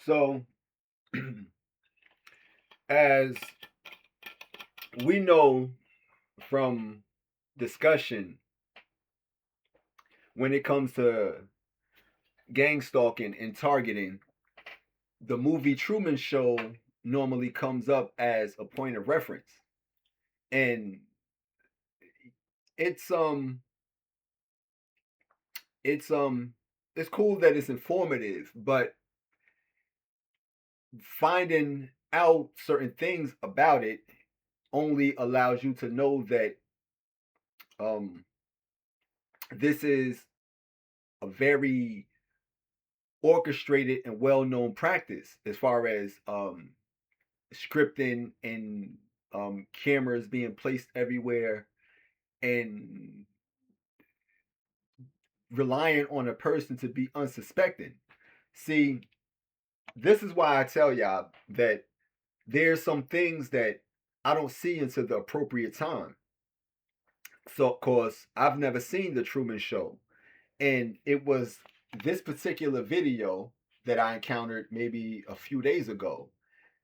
So, as we know from discussion, when it comes to gang stalking and targeting, the movie Truman Show normally comes up as a point of reference. And it's it's um it's cool that it's informative, but finding out certain things about it only allows you to know that um this is a very orchestrated and well-known practice as far as scripting and cameras being placed everywhere and relying on a person to be unsuspecting. See, this is why I tell y'all that there's some things that I don't see until the appropriate time. So, of course, I've never seen the Truman Show, and it was this particular video that I encountered maybe a few days ago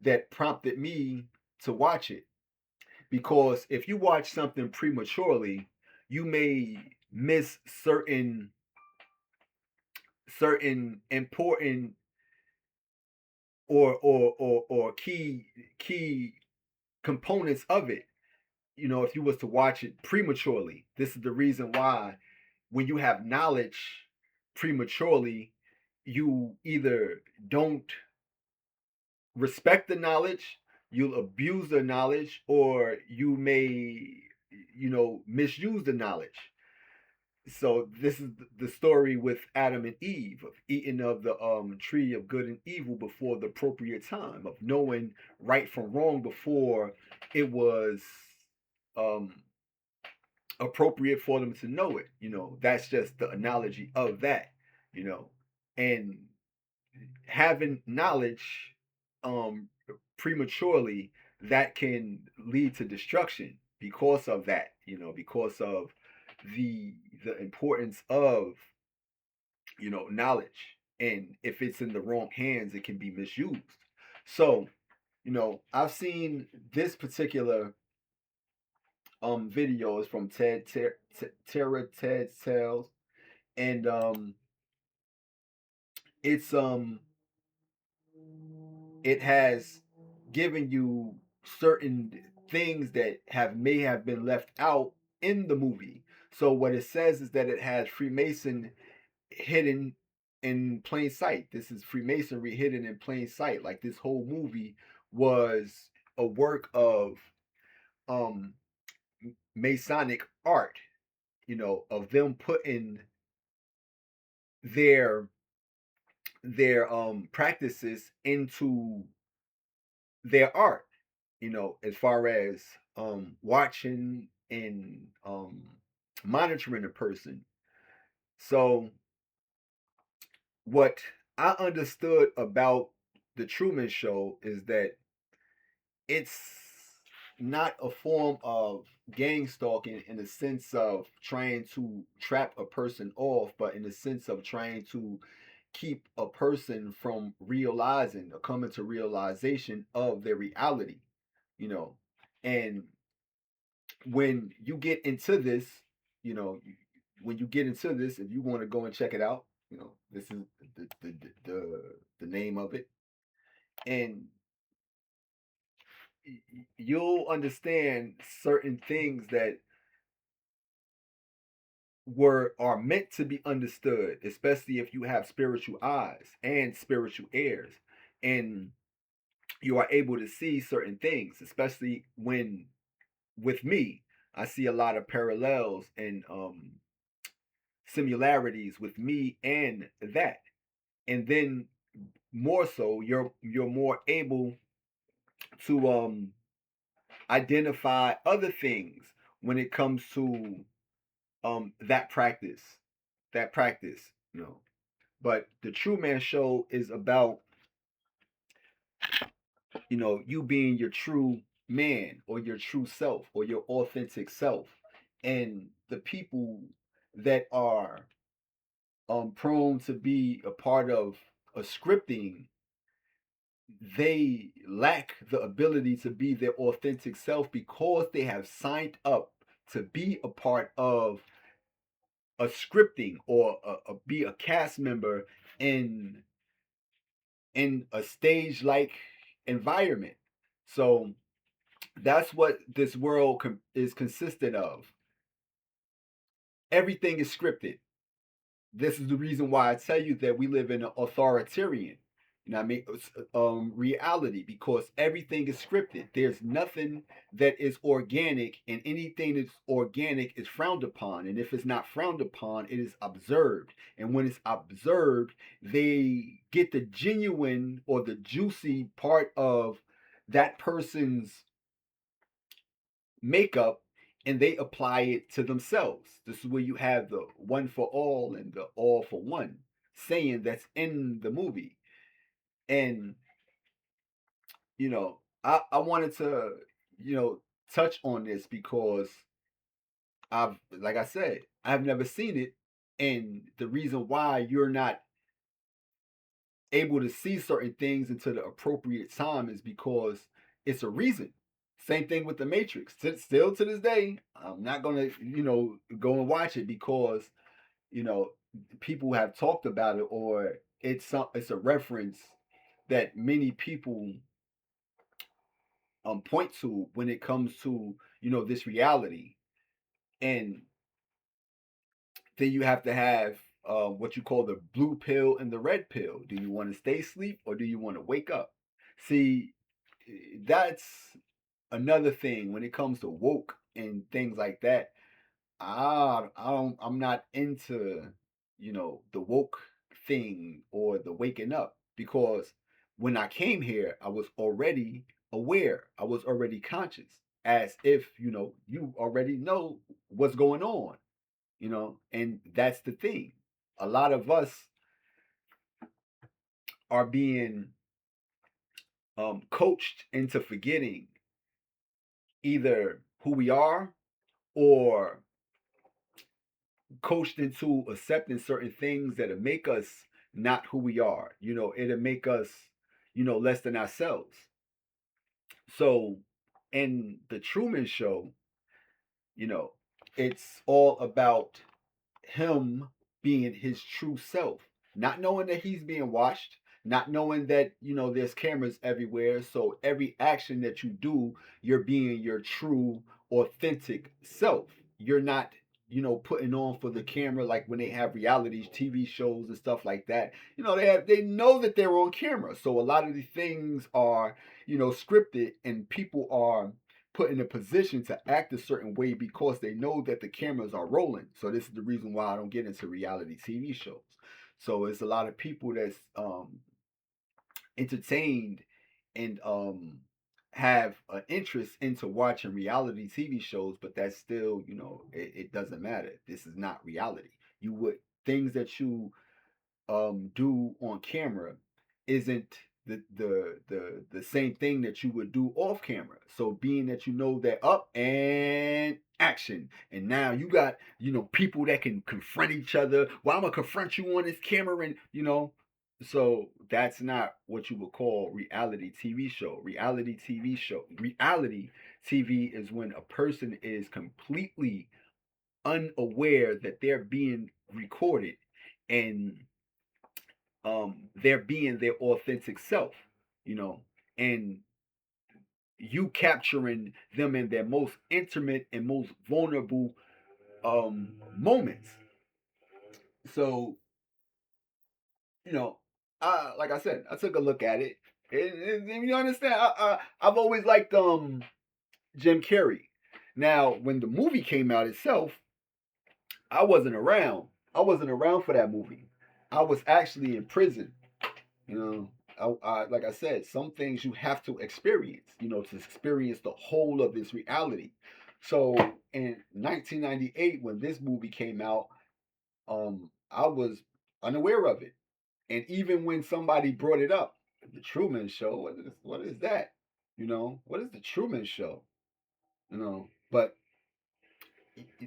that prompted me to watch it. Because if you watch something prematurely, you may miss certain important or key components of it. You know, if you was to watch it prematurely, this is the reason why when you have knowledge prematurely, you either don't respect the knowledge, you'll abuse the knowledge, or you may, misuse the knowledge. So this is the story with Adam and Eve of eating of the tree of good and evil before the appropriate time, of knowing right from wrong before it was um appropriate for them to know it. That's just the analogy of that, you know. And having knowledge um prematurely, that can lead to destruction because of that, because of the the importance of knowledge. And if it's in the wrong hands, it can be misused. So, I've seen this particular video is from Ted Tales, and it's it has given you certain things that may have been left out in the movie. So what it says is that it has Freemason hidden in plain sight. This is Freemasonry hidden in plain sight. Like this whole movie was a work of um Masonic art, of them putting their practices into their art, as far as watching and monitoring a person. So what I understood about the Truman Show is that it's not a form of gang stalking in the sense of trying to trap a person off, but in the sense of trying to keep a person from realizing or coming to realization of their reality, you know. And when you get into this, you know, when you get into this, if you want to go and check it out, this is the name of it, and you'll understand certain things that were are meant to be understood, especially if you have spiritual eyes and spiritual ears, and you are able to see certain things, especially when with me, I see a lot of parallels and similarities with me and that. And then more so, you're more able to identify other things when it comes to that practice. That practice, you know. But the True Man Show is about, you being your true man or your true self or your authentic self. And the people that are prone to be a part of a scripting they lack the ability to be their authentic self because they have signed up to be a part of a scripting or be a cast member in a stage like environment. So that's what this world is consistent of. Everything is scripted. This is the reason why I tell you that we live in an authoritarian, you know what I mean, reality, because everything is scripted. There's nothing that is organic, and anything that's organic is frowned upon. And if it's not frowned upon, it is observed. And when it's observed, they get the genuine or the juicy part of that person's makeup and they apply it to themselves. This is where you have the one for all and the all for one saying that's in the movie. And, I wanted to, touch on this because like I said, I've never seen it. And the reason why you're not able to see certain things until the appropriate time is because it's a reason. Same thing with the Matrix. Still to this day, I'm not gonna, go and watch it because, you know, people have talked about it or it's a reference that many people point to when it comes to, this reality. And then you have to have what you call the blue pill and the red pill. Do you want to stay asleep or do you want to wake up? See, that's another thing when it comes to woke and things like that. I'm not into, the woke thing or the waking up because when I came here, I was already aware. I was already conscious as if, you already know what's going on, and that's the thing. A lot of us are being coached into forgetting either who we are or coached into accepting certain things that'll make us not who we are. It'll make us, less than ourselves. So in the Truman Show, you know, it's all about him being his true self, not knowing that he's being watched, not knowing that, there's cameras everywhere. So every action that you do, you're being your true, authentic self. You're not, putting on for the camera like when they have reality TV shows and stuff like that. They know that they're on camera. So a lot of these things are, scripted and people are put in a position to act a certain way because they know that the cameras are rolling. So this is the reason why I don't get into reality TV shows. So it's a lot of people that's entertained and have an interest into watching reality TV shows, but that's still, it doesn't matter. This is not reality. You would things that you do on camera isn't the same thing that you would do off camera. So being that you know that up and action, and now you got people that can confront each other. Well, I'm gonna confront you on this camera, and so that's not what you would call reality TV show. Reality TV is when a person is completely unaware that they're being recorded and they're being their authentic self, you know, and you capturing them in their most intimate and most vulnerable moments. So, you know, like I said, I took a look at it, and you understand. I've always liked Jim Carrey. Now, when the movie came out itself, I wasn't around. I wasn't around for that movie. I was actually in prison. Like I said, some things you have to experience, to experience the whole of this reality. So in 1998, when this movie came out, I was unaware of it. And even when somebody brought it up, the Truman Show, what is that? What is the Truman Show? But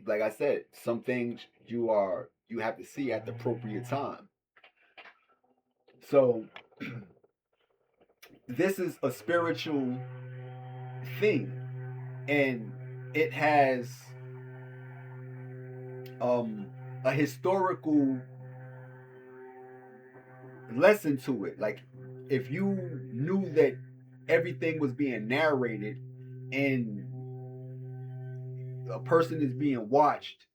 like I said, some things you have to see at the appropriate time. So this is a spiritual thing, and it has um a historical lesson to it. Like, if you knew that everything was being narrated and a person is being watched,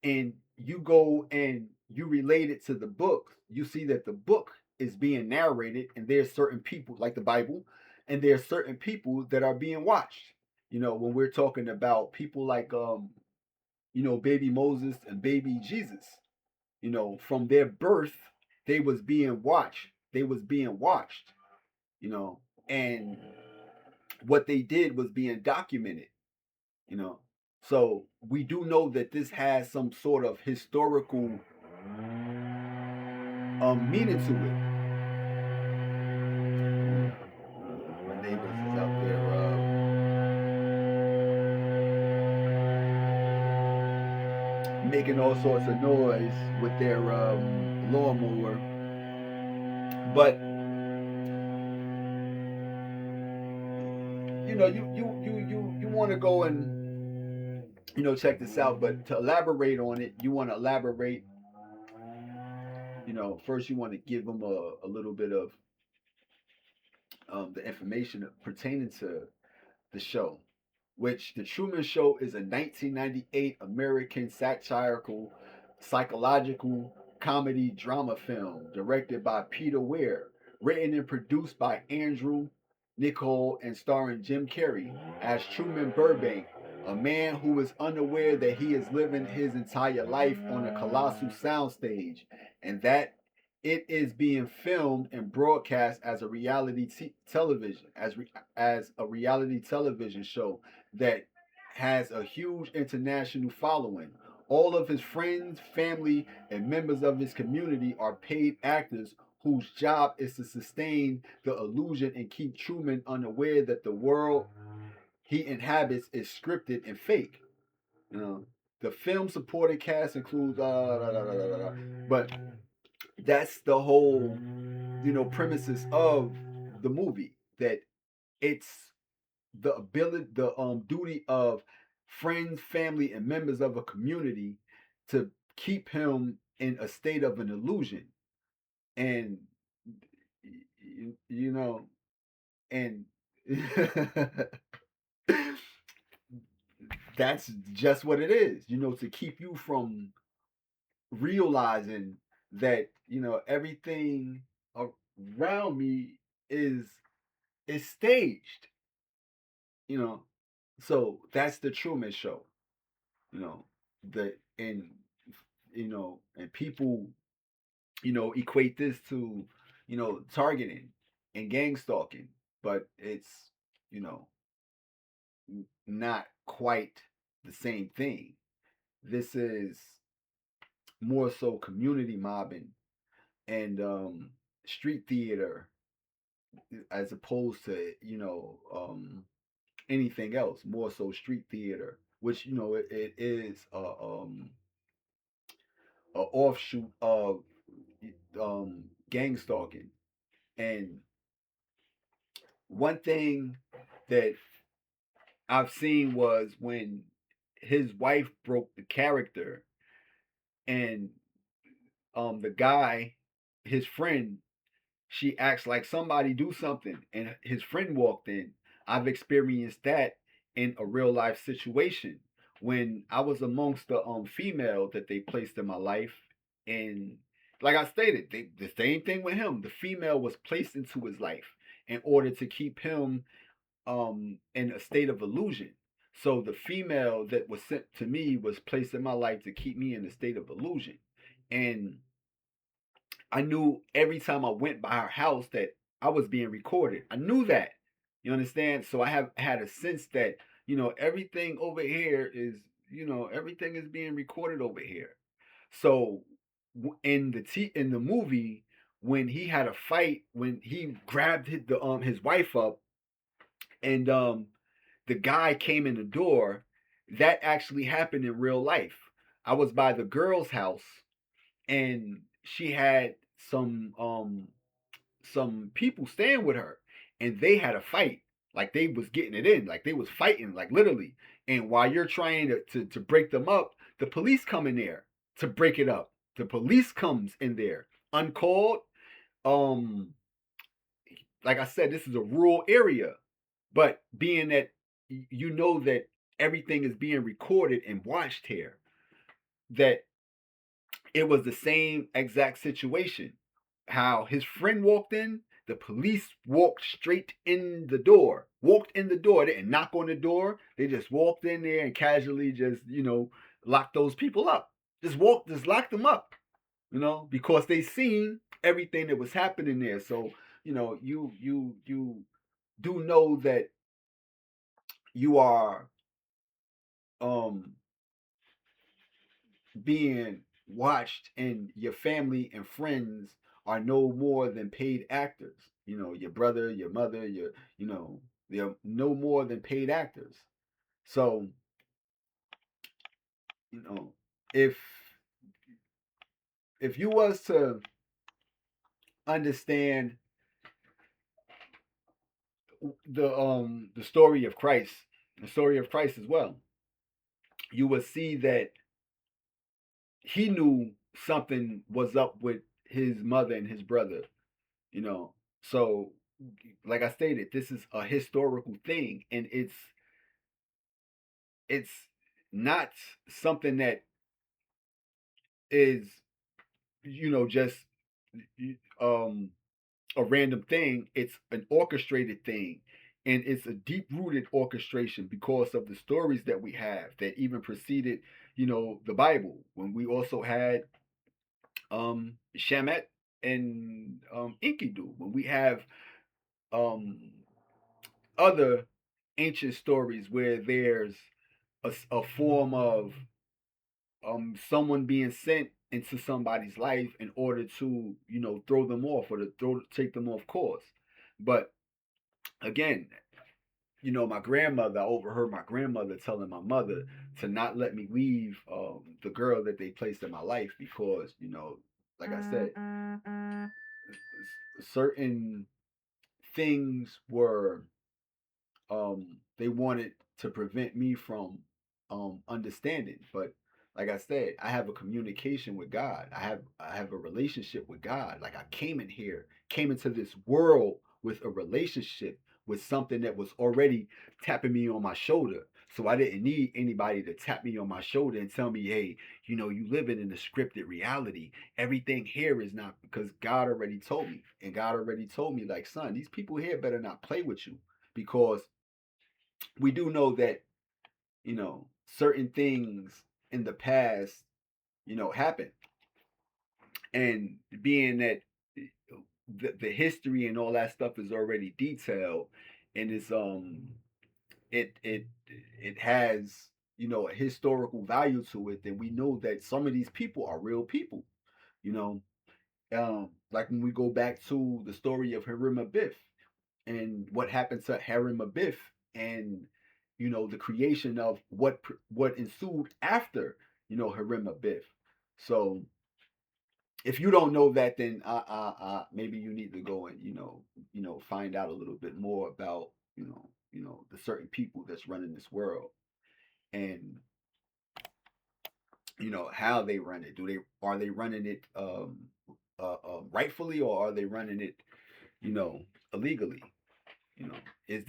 and you go and you relate it to the book, you see that the book is being narrated, and there's certain people, like the Bible, and there's certain people that are being watched. When we're talking about people like baby Moses and baby Jesus, from their birth, they was being watched. They was being watched, you know, and what they did was being documented, you know. So we do know that this has some sort of historical meaning to it. My neighbors is out there making all sorts of noise with their lawnmower. But you want to go and check this out. But to elaborate on it, you want to elaborate. First you want to give them a little bit of the information pertaining to the show, which The Truman Show is a 1998 American satirical psychological comedy drama film directed by Peter Weir, written and produced by Andrew Niccol, and starring Jim Carrey as Truman Burbank, a man who is unaware that he is living his entire life on a colossal soundstage, and that it is being filmed and broadcast as a television, as a reality television show that has a huge international following. All of his friends, family, and members of his community are paid actors whose job is to sustain the illusion and keep Truman unaware that the world he inhabits is scripted and fake. You know, the film supporting cast includes but that's the whole premises of the movie, that it's the duty of friends, family, and members of a community to keep him in a state of an illusion. And you know and that's just what it is, to keep you from realizing that everything around me is staged. you know so that's the Truman Show. you know the and and people equate this to targeting and gang stalking, but it's you know not quite the same thing. This is more so community mobbing and street theater, as opposed to anything else. More so street theater, which it is a offshoot of gang stalking. And one thing that I've seen was when his wife broke the character, and the guy, his friend, she acts like somebody do something, and his friend walked in. I've experienced that in a real life situation when I was amongst the female that they placed in my life. And like I stated, the same thing with him. The female was placed into his life in order to keep him in a state of illusion. So the female that was sent to me was placed in my life to keep me in a state of illusion. And I knew every time I went by her house that I was being recorded. I knew that. You understand? So I have had a sense that, everything over here is, everything is being recorded over here. So in the movie, when he had a fight, when he grabbed his wife up, and the guy came in the door, that actually happened in real life. I was by the girl's house, and she had some people staying with her, and they had a fight. Like they was getting it in, like they was fighting, like literally. And while you're trying to break them up, the police come in there to break it up. The police comes in there uncalled. Um, like I said, this is a rural area, but being that you know that everything is being recorded and watched here, that it was the same exact situation. How his friend walked in, the police walked straight in the door, walked in the door. They didn't knock on the door. They just walked in there and casually just, locked those people up. Just locked them up, because they seen everything that was happening there. So, you do know that you are um being watched, and your family and friends are no more than paid actors. Your brother, your mother, they're no more than paid actors. So, you know, if if you was to understand the story of Christ, the story of Christ as well, you would see that he knew something was up with his mother and his brother, you know. So, like I stated, this is a historical thing, and it's not something that is, just um a random thing. It's an orchestrated thing, and it's a deep rooted orchestration because of the stories that we have that even preceded, the Bible. When we also had Shamet and Enkidu, when we have um other ancient stories where there's a form of someone being sent into somebody's life in order to, throw them off, or to take them off course. But again, my grandmother, I overheard my grandmother telling my mother to not let me leave the girl that they placed in my life, because, like I said, certain things were, they wanted to prevent me from understanding. But like I said, I have a communication with God. I have a relationship with God. Like I came into this world with a relationship with something that was already tapping me on my shoulder. So I didn't need anybody to tap me on my shoulder and tell me, hey, you living in a scripted reality. Everything here is not, because God already told me. And God already told me, like, son, these people here better not play with you, because we do know that, certain things in the past, happened. And being that the history and all that stuff is already detailed, and it it has, a historical value to it, then we know that some of these people are real people, you know. Like when we go back to the story of Harim Abiff and what happened to Harim Abiff, and the creation of what ensued after, Harim Abiff. So if you don't know that, then maybe you need to go and, find out a little bit more about, the certain people that's running this world, and how they run it. Are they running it rightfully, or are they running it, you know illegally? you know is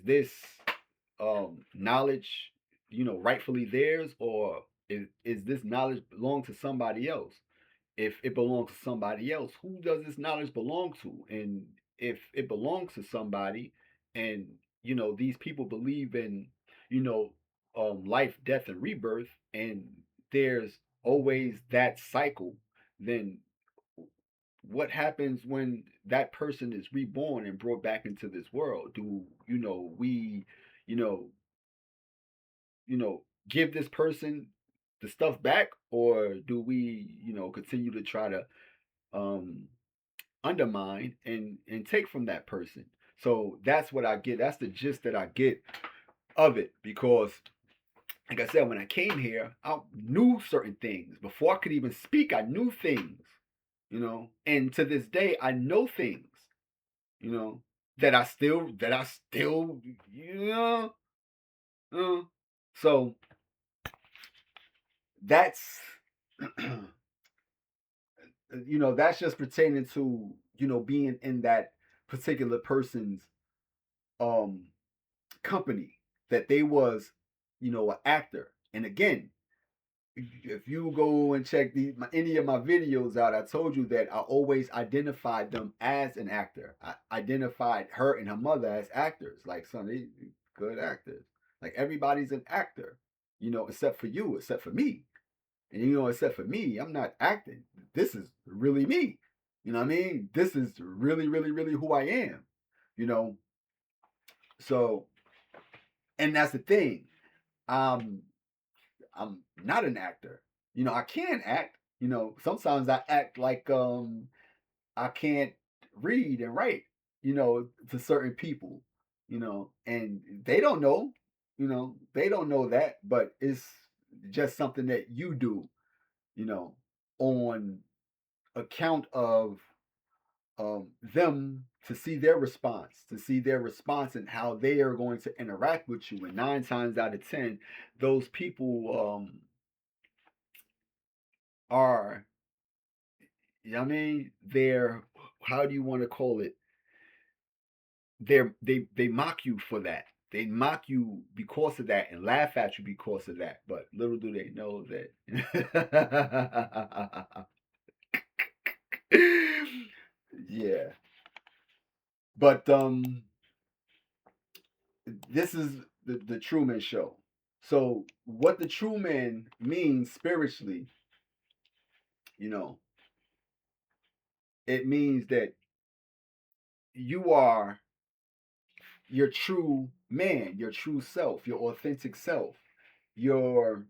this knowledge, rightfully theirs, or is this knowledge belong to somebody else? If it belongs to somebody else, who does this knowledge belong to? And if it belongs to somebody, and these people believe in, you know life, death, and rebirth, and there's always that cycle, then what happens when that person is reborn and brought back into this world? Do we, you know give this person the stuff back, or do we, continue to try to um undermine and take from that person? So that's what I get. That's the gist that I get of it, because like I said, when I came here, I knew certain things. Before I could even speak, I knew things, and to this day I know things, you know that I still uh, so that's that's just pertaining to being in that particular person's um company, that they was an actor. And again, if you go and check any of my videos out, I told you that I always identified them as an actor. I identified her and her mother as actors. Like, son, they good actors. Like, everybody's an actor, except for you, except for me. And except for me, I'm not acting. This is really me. You know what I mean? This is really, really, really who I am. You know, so and that's the thing. Um, I'm not an actor. I can act. Sometimes I act like I can't read and write, to certain people, and they don't know, they don't know that, but it's just something that you do, you know, on account of them, to see their response and how they are going to interact with you. And 9 times out of 10, those people are, I mean, they're, how do you want to call it? They mock you for that. They mock you because of that and laugh at you because of that. But little do they know that. Yeah. But this is the Truman Show. So what the Truman means spiritually, you know, it means that you are your true man, your true self, your authentic self. You're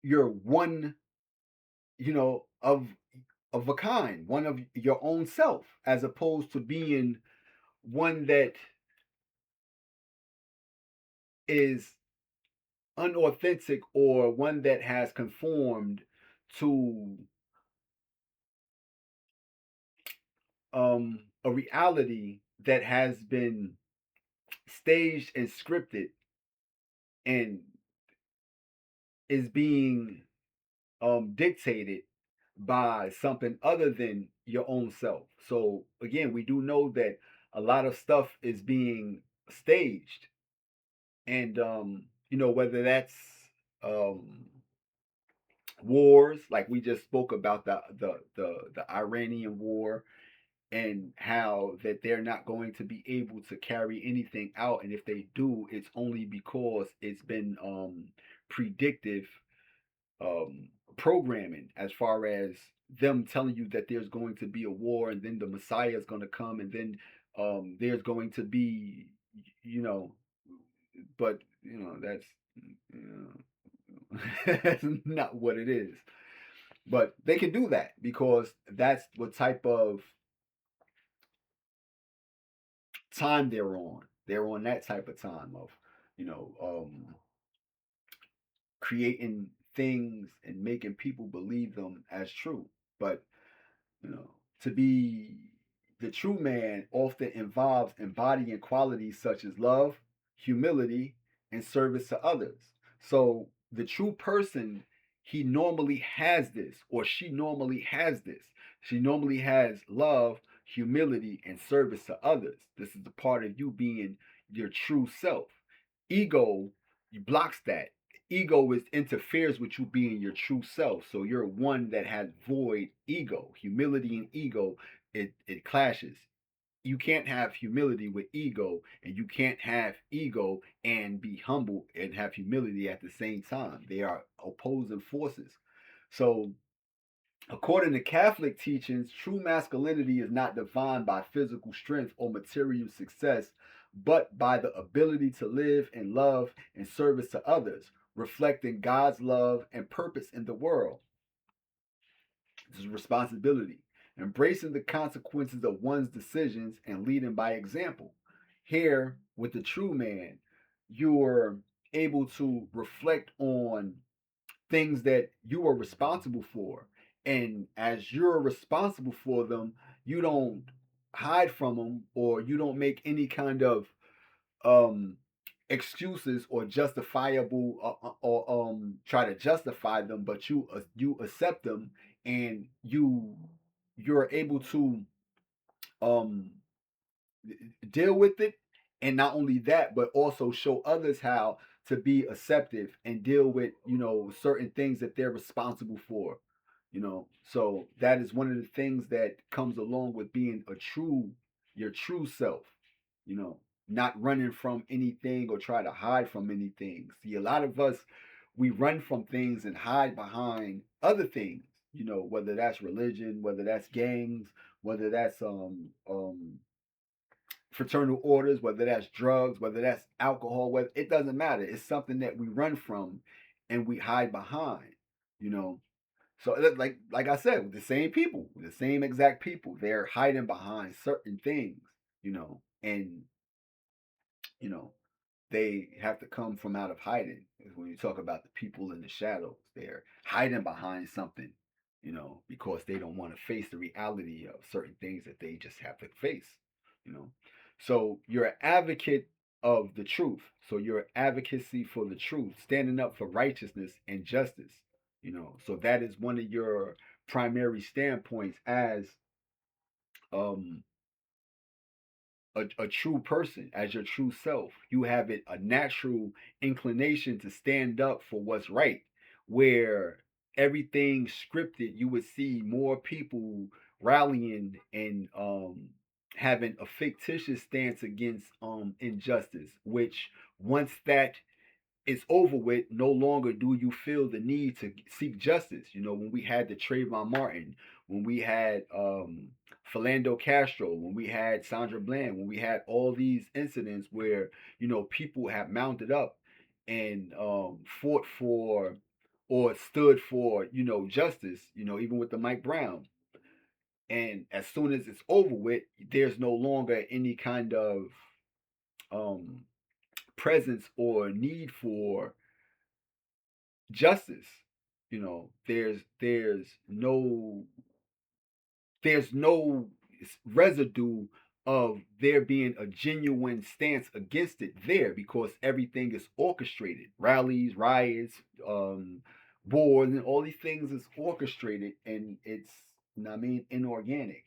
you're one, of a kind, one of your own self, as opposed to being one that is unauthentic, or one that has conformed to a reality that has been staged and scripted and is being dictated by something other than your own self. So again, we do know that a lot of stuff is being staged, and whether that's um, wars, like we just spoke about the Iranian war, and how that they're not going to be able to carry anything out, and if they do, it's only because it's been predictive um, programming, as far as them telling you that there's going to be a war, and then the Messiah is going to come, and then there's going to be, you know, but that's not what it is. But they can do that because that's what type of time they're on. They're on that type of time of, you know, um, creating things and making people believe them as true. But You know, to be the true man often involves embodying qualities such as love, humility, and service to others. So the true person, he normally has this, or she normally has this. She normally has love, humility, and service to others. This is the part of you being your true self. Ego blocks that. Ego is interferes with you being your true self. So you're one that has void ego. Humility and ego, it clashes. You can't have humility with ego, and you can't have ego and be humble and have humility at the same time. They are opposing forces. So according to Catholic teachings, true masculinity is not defined by physical strength or material success, but by the ability to live in love and service to others, reflecting God's love and purpose in the world. This is responsibility, embracing the consequences of one's decisions and leading by example. Here, with the true man, you're able to reflect on things that you are responsible for. And as you're responsible for them, you don't hide from them, or you don't make any kind of um excuses or justifiable or try to justify them, but you accept them, and you're able to um deal with it, and not only that, but also show others how to be acceptive and deal with certain things that they're responsible for. So that is one of the things that comes along with being your true self. you know Not running from anything or try to hide from anything. See, a lot of us, we run from things and hide behind other things, whether that's religion, whether that's gangs, whether that's fraternal orders, whether that's drugs, whether that's alcohol, whether it doesn't matter. It's something that we run from and we hide behind, you know. So like I said, the same people, the same exact people, they're hiding behind certain things, and you know, they have to come from out of hiding. When you talk about the people in the shadows, they're hiding behind something, because they don't want to face the reality of certain things that they just have to face, you know. So you're an advocate of the truth. So you're advocacy for the truth, standing up for righteousness and justice, So that is one of your primary standpoints as um a true person, as your true self. You have a natural inclination to stand up for what's right. Where everything scripted, you would see more people rallying and having a fictitious stance against injustice, which once that it's over with, no longer do you feel the need to seek justice. When we had the Trayvon Martin, when we had Philando Castro, when we had Sandra Bland, when we had all these incidents where, people have mounted up and fought for or stood for, justice, even with the Mike Brown. And as soon as it's over with, there's no longer any kind of um, presence or need for justice. There's no residue of there being a genuine stance against it there, because everything is orchestrated. Rallies, riots, wars, and all these things is orchestrated, and it's, inorganic.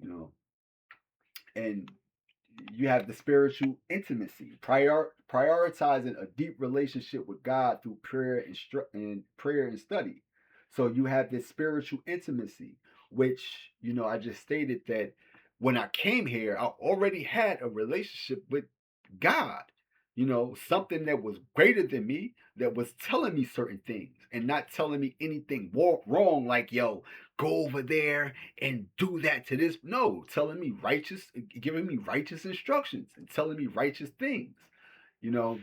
you know and you have the spiritual intimacy, prioritizing a deep relationship with God through prayer and study. So you have this spiritual intimacy, which I just stated that when I came here, I already had a relationship with God. Something that was greater than me, that was telling me certain things and not telling me anything wrong, like, yo, go over there and do that to this. No, telling me righteous, giving me righteous instructions and telling me righteous things. You know,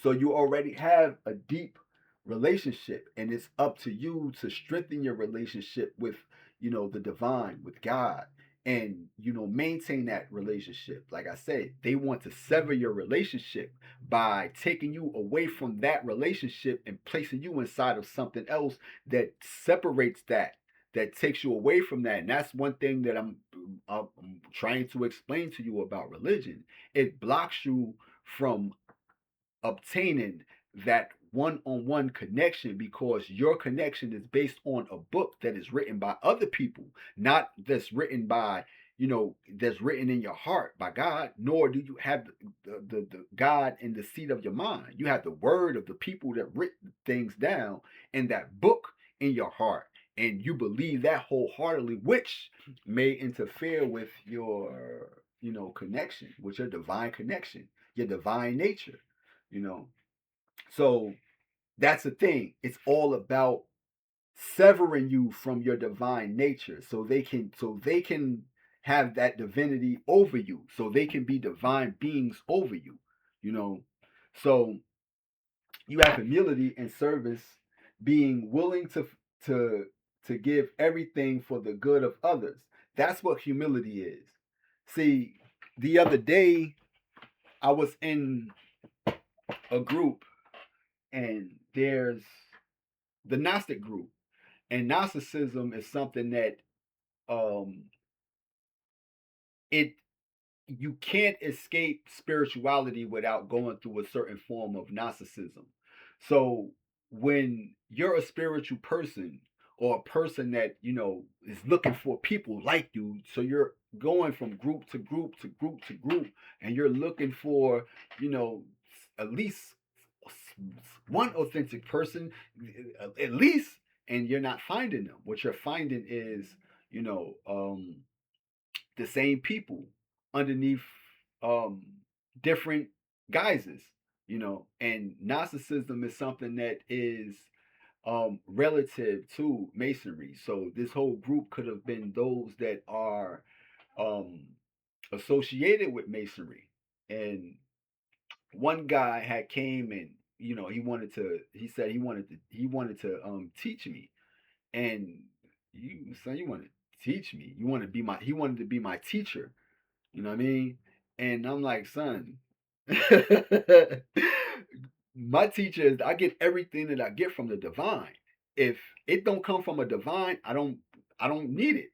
so you already have a deep relationship, and it's up to you to strengthen your relationship with, the divine, with God, and maintain that relationship. Like I said, they want to sever your relationship by taking you away from that relationship and placing you inside of something else that separates that takes you away from that. And that's one thing that I'm trying to explain to you about religion. It blocks you from obtaining that one-on-one connection, because your connection is based on a book that is written by other people, not that's written in your heart by God. Nor do you have the God in the seat of your mind. You have the word of the people that written things down in that book in your heart, and you believe that wholeheartedly, which may interfere with your connection, with your divine connection, your divine nature. you know so that's the thing. It's all about severing you from your divine nature, so they can have that divinity over you, so they can be divine beings over you. you know so you have humility and service, being willing to to give everything for the good of others. That's what humility is. See, the other day I was in a group, and there's the Gnostic group. And Gnosticism is something that um, it you can't escape spirituality without going through a certain form of narcissism. So when you're a spiritual person or a person that, is looking for people like you, so you're going from group to group to group to group, and you're looking for, you know, at least one authentic person, at least, and you're not finding them. What you're finding is, you know, the same people underneath um different guises, and narcissism is something that is relative to masonry. So this whole group could have been those that are um associated with masonry. And one guy had came and, he said he wanted to teach me. And you want to teach me, he wanted to be my teacher. You know what I mean? And I'm like, son, my teacher is, I get everything that I get from the divine. If it don't come from a divine, I don't need it.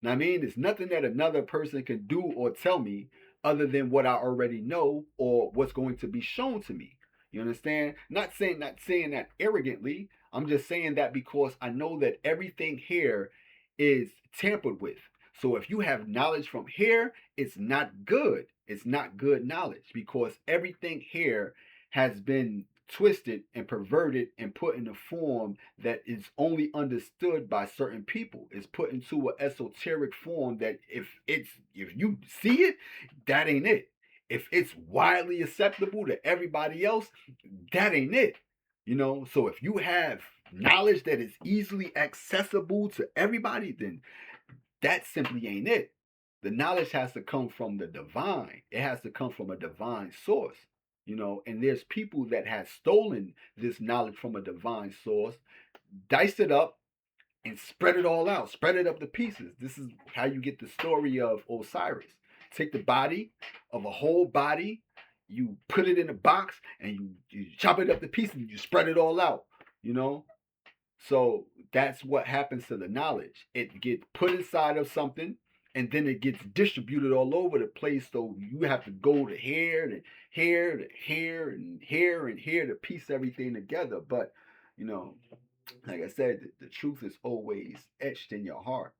Know what I mean? There's nothing that another person can do or tell me other than what I already know or what's going to be shown to me. You understand? Not saying that arrogantly. I'm just saying that because I know that everything here is tampered with. So if you have knowledge from here, it's not good. It's not good knowledge because everything here has been twisted and perverted and put in a form that is only understood by certain people. It's put into an esoteric form that if you see it, that ain't it. If it's widely acceptable to everybody else, that ain't it. So if you have knowledge that is easily accessible to everybody, then that simply ain't it. The knowledge has to come from the divine. It has to come from a divine source. And there's people that have stolen this knowledge from a divine source, diced it up, and spread it all out, spread it up to pieces. This is how you get the story of Osiris. Take the body of a whole body, you put it in a box, and you chop it up to pieces, and you spread it all out. You know, so that's what happens to the knowledge. It gets put inside of something, and then it gets distributed all over the place. So you have to go to here, to here, to here, and here, and here to piece everything together. But, you know, like I said, the truth is always etched in your heart,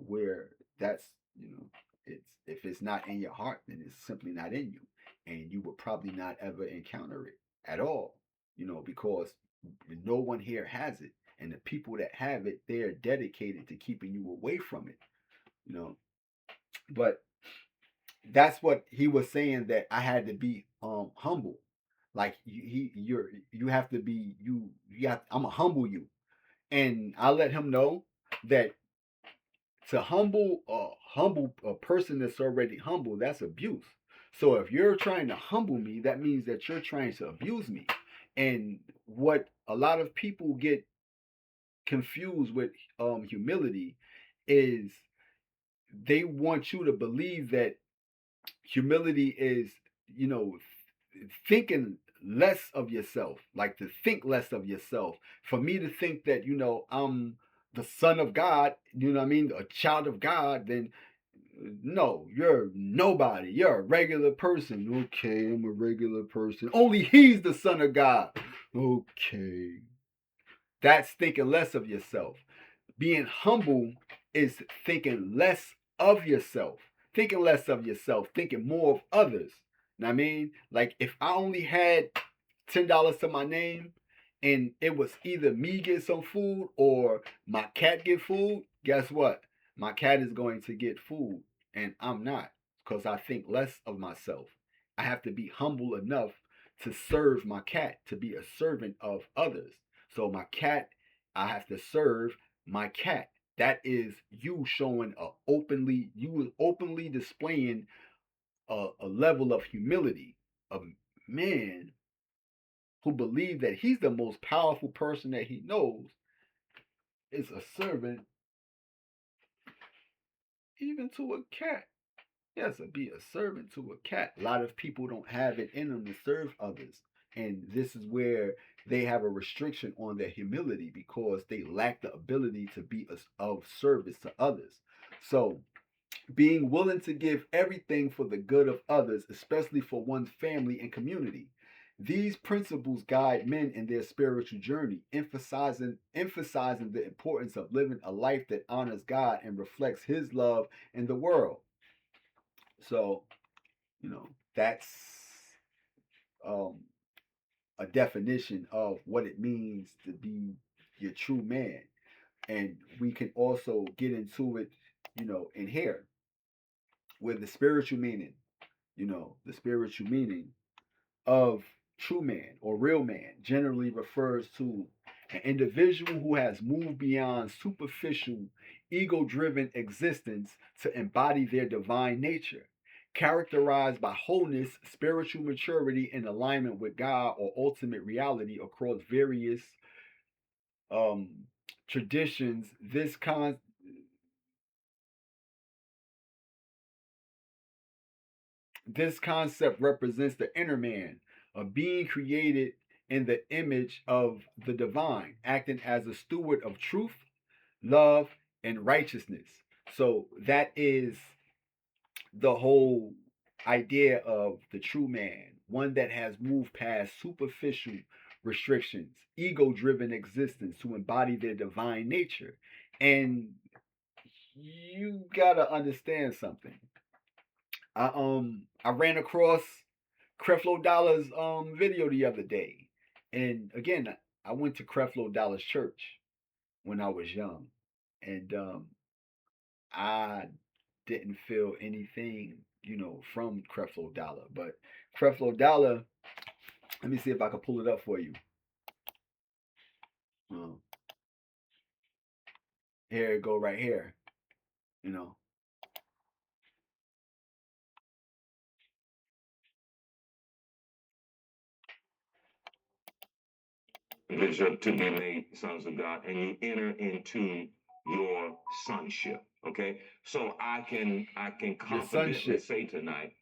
where that's, it's if it's not in your heart, then it's simply not in you. And you will probably not ever encounter it at all, because no one here has it. And the people that have it, they're dedicated to keeping you away from it, you know. But that's what he was saying, that I had to be humble. Like you have to be I'm gonna humble you. And I let him know that to humble a person that's already humble, that's abuse. So if you're trying to humble me, that means that you're trying to abuse me. And what a lot of people get confused with humility is they want you to believe that humility is, you know, thinking less of yourself, like to think less of yourself. For me to think that, I'm the son of God, you know what I mean, a child of God, then no, you're nobody. You're a regular person. Okay, I'm a regular person. Only he's the son of God. Okay. That's thinking less of yourself. Being humble is thinking less of yourself, thinking more of others. Know what I mean? Like if I only had $10 to my name and it was either me get some food or my cat get food, guess what? My cat is going to get food and I'm not, because I think less of myself. I have to be humble enough to serve my cat, to be a servant of others. So my cat, I have to serve my cat. That is you showing you openly displaying a level of humility. A man who believes that he's the most powerful person that he knows is a servant even to a cat. Yes, be a servant to a cat. A lot of people don't have it in them to serve others. And this is where they have a restriction on their humility because they lack the ability to be of service to others. So being willing to give everything for the good of others, especially for one's family and community. These principles guide men in their spiritual journey, emphasizing the importance of living a life that honors God and reflects His love in the world. So, that's um, a definition of what it means to be your true man. And we can also get into it, in here with the spiritual meaning, the spiritual meaning of true man or real man generally refers to an individual who has moved beyond superficial, ego driven existence to embody their divine nature, characterized by wholeness, spiritual maturity, and alignment with God or ultimate reality across various um, traditions. This concept represents the inner man, a being created in the image of the divine, acting as a steward of truth, love, and righteousness. So that is the whole idea of the true man, one that has moved past superficial restrictions, ego driven existence to embody their divine nature. And you gotta understand something. I ran across Creflo Dollar's video the other day. And again, I went to Creflo Dollar's church when I was young. And I didn't feel anything, from Creflo Dollar. But Creflo Dollar, let me see if I can pull it up for you. Um, Here it go right here. You know. Bishop, to be made sons of God, and you enter into your sonship. Okay, so I can confidently say tonight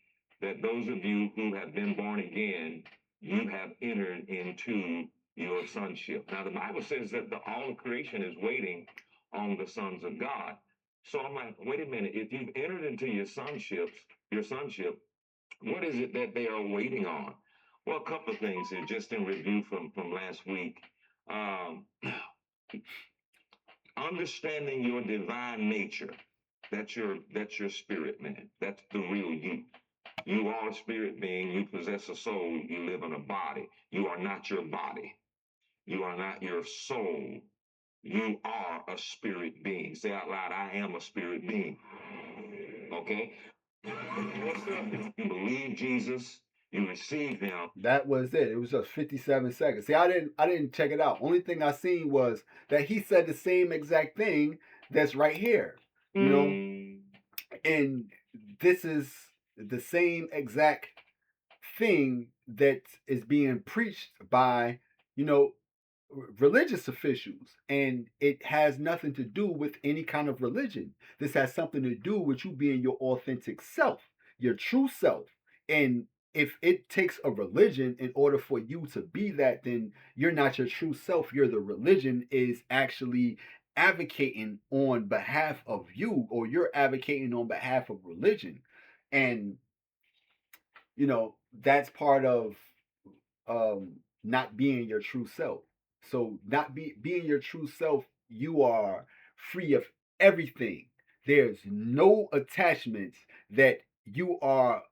that those of you who have been born again, you have entered into your sonship. Now the Bible says that all of creation is waiting on the sons of God. So I'm like, wait a minute, if you've entered into your sonship, what is it that they are waiting on? Well, a couple of things here, just in review from last week. Um, Understanding your divine nature. That's your spirit, man. That's the real you. You are a spirit being. You possess a soul. You live in a body. You are not your body. You are not your soul. You are a spirit being. Say out loud, I am a spirit being. Okay? What's up? If you believe Jesus, you receive him. That was it. It was just 57 seconds. See, I didn't check it out. Only thing I seen was that he said the same exact thing that's right here. You know, and this is the same exact thing that is being preached by, you know, religious officials, and it has nothing to do with any kind of religion. This has something to do with you being your authentic self, your true self. And if it takes a religion in order for you to be that, then you're not your true self. You're the religion is actually advocating on behalf of you, or you're advocating on behalf of religion. And that's part of not being your true self. So not being your true self, you are free of everything. There's no attachments that you are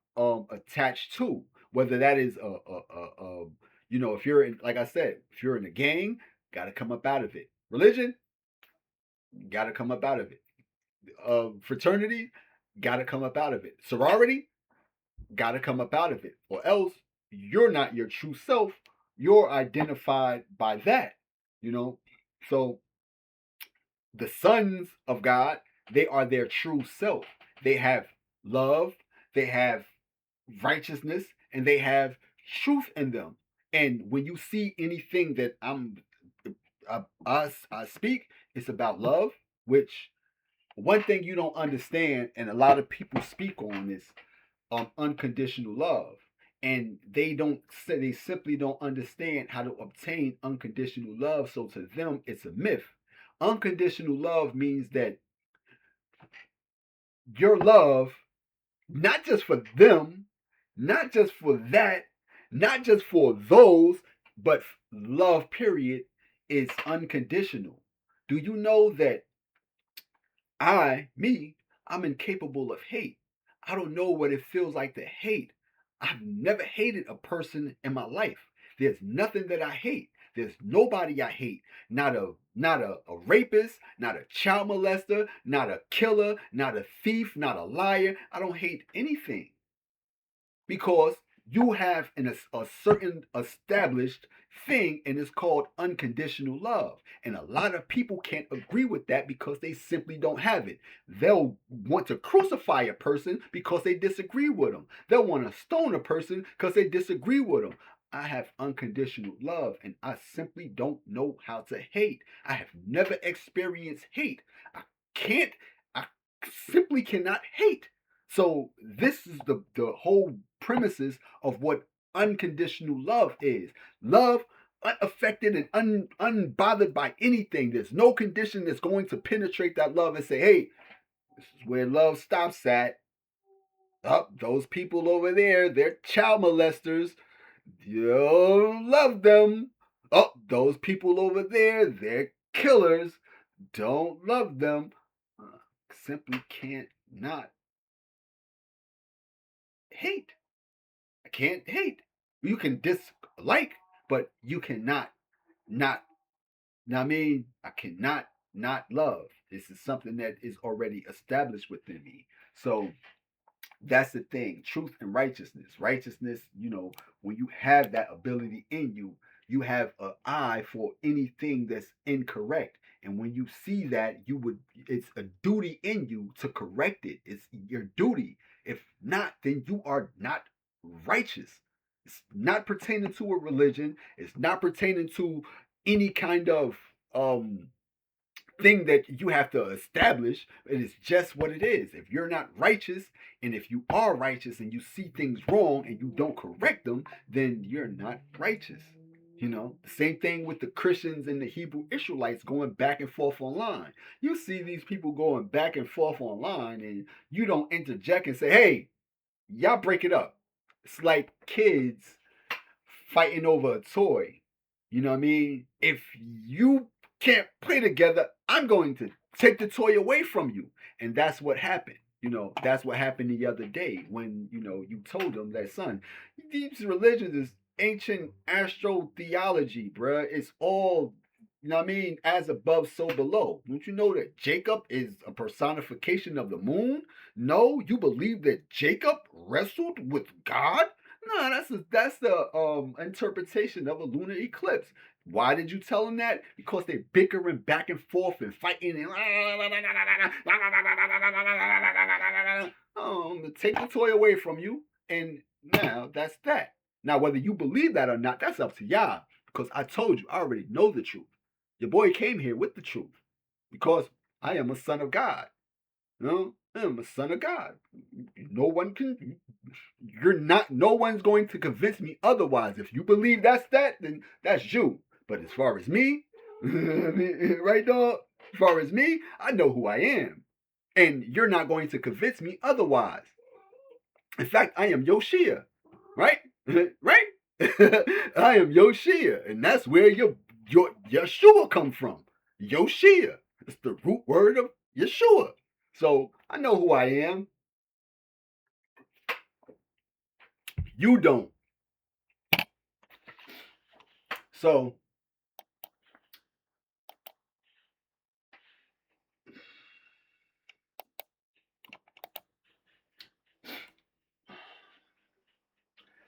attached to, whether that is if you're in, like I said, if you're in a gang, got to come up out of it. Religion, got to come up out of it. Fraternity, got to come up out of it. Sorority, got to come up out of it, or else you're not your true self. You're identified by that, you know. So the sons of God, they are their true self. They have love, they have righteousness, and they have truth in them. And when you see anything that I speak, it's about love. Which one thing you don't understand, and a lot of people speak on, is unconditional love, and they simply don't understand how to obtain unconditional love. So to them it's a myth. Unconditional love means that your love, not just for them, not just for that, not just for those, but love, period, is unconditional. Do you know that I'm incapable of hate? I don't know what it feels like to hate. I've never hated a person in my life. There's nothing that I hate. There's nobody I hate. Not a rapist, not a child molester, not a killer, not a thief, not a liar. I don't hate anything because you have a certain established thing, and it's called unconditional love. And a lot of people can't agree with that because they simply don't have it. They'll want to crucify a person because they disagree with them. They'll want to stone a person because they disagree with them. I have unconditional love, and I simply don't know how to hate. I have never experienced hate. I can't, I simply cannot hate. So this is the whole premises of what unconditional love is. Love unaffected and unbothered by anything. There's no condition that's going to penetrate that love and say, hey, this is where love stops at. Up, those people over there, they're child molesters. You don't love them. Oh, those people over there, they're killers. Don't love them. Simply can't not hate. I can't hate. You can dislike, but you cannot not. Now, I mean, I cannot not love. This is something that is already established within me. So that's the thing. Truth and righteousness. Righteousness, when you have that ability in you, you have an eye for anything that's incorrect. And when you see that, it's a duty in you to correct it. It's your duty. If not, then you are not righteous. It's not pertaining to a religion. It's not pertaining to any kind of thing that you have to establish. It is just what it is. If you're not righteous, and if you are righteous and you see things wrong and you don't correct them, then you're not righteous. The same thing with the Christians and the Hebrew Israelites going back and forth online. You see these people going back and forth online, and you don't interject and say, hey, y'all break it up. It's like kids fighting over a toy. You know what I mean? If you can't play together, I'm going to take the toy away from you. And that's what happened. That's what happened the other day when, you told them that, son, these religions is ancient astro theology, bruh. It's all, what I mean, as above, so below. Don't you know that Jacob is a personification of the moon? No, you believe that Jacob wrestled with God? No, that's the interpretation of a lunar eclipse. Why did you tell them that? Because they're bickering back and forth and fighting and take the toy away from you. And now that's that. Now, whether you believe that or not, that's up to y'all. Because I told you, I already know the truth. Your boy came here with the truth. Because I am a son of God. I'm a son of God. No one can. You're not. No one's going to convince me otherwise. If you believe that's that, then that's you. But as far as me, right, dog? As far as me, I know who I am, and you're not going to convince me otherwise. In fact, I am Yoshi-iye, right? Right? I am Yoshi-iye, and that's where your Yeshua come from. Yoshi-iye. It's the root word of Yeshua. So I know who I am. You don't. So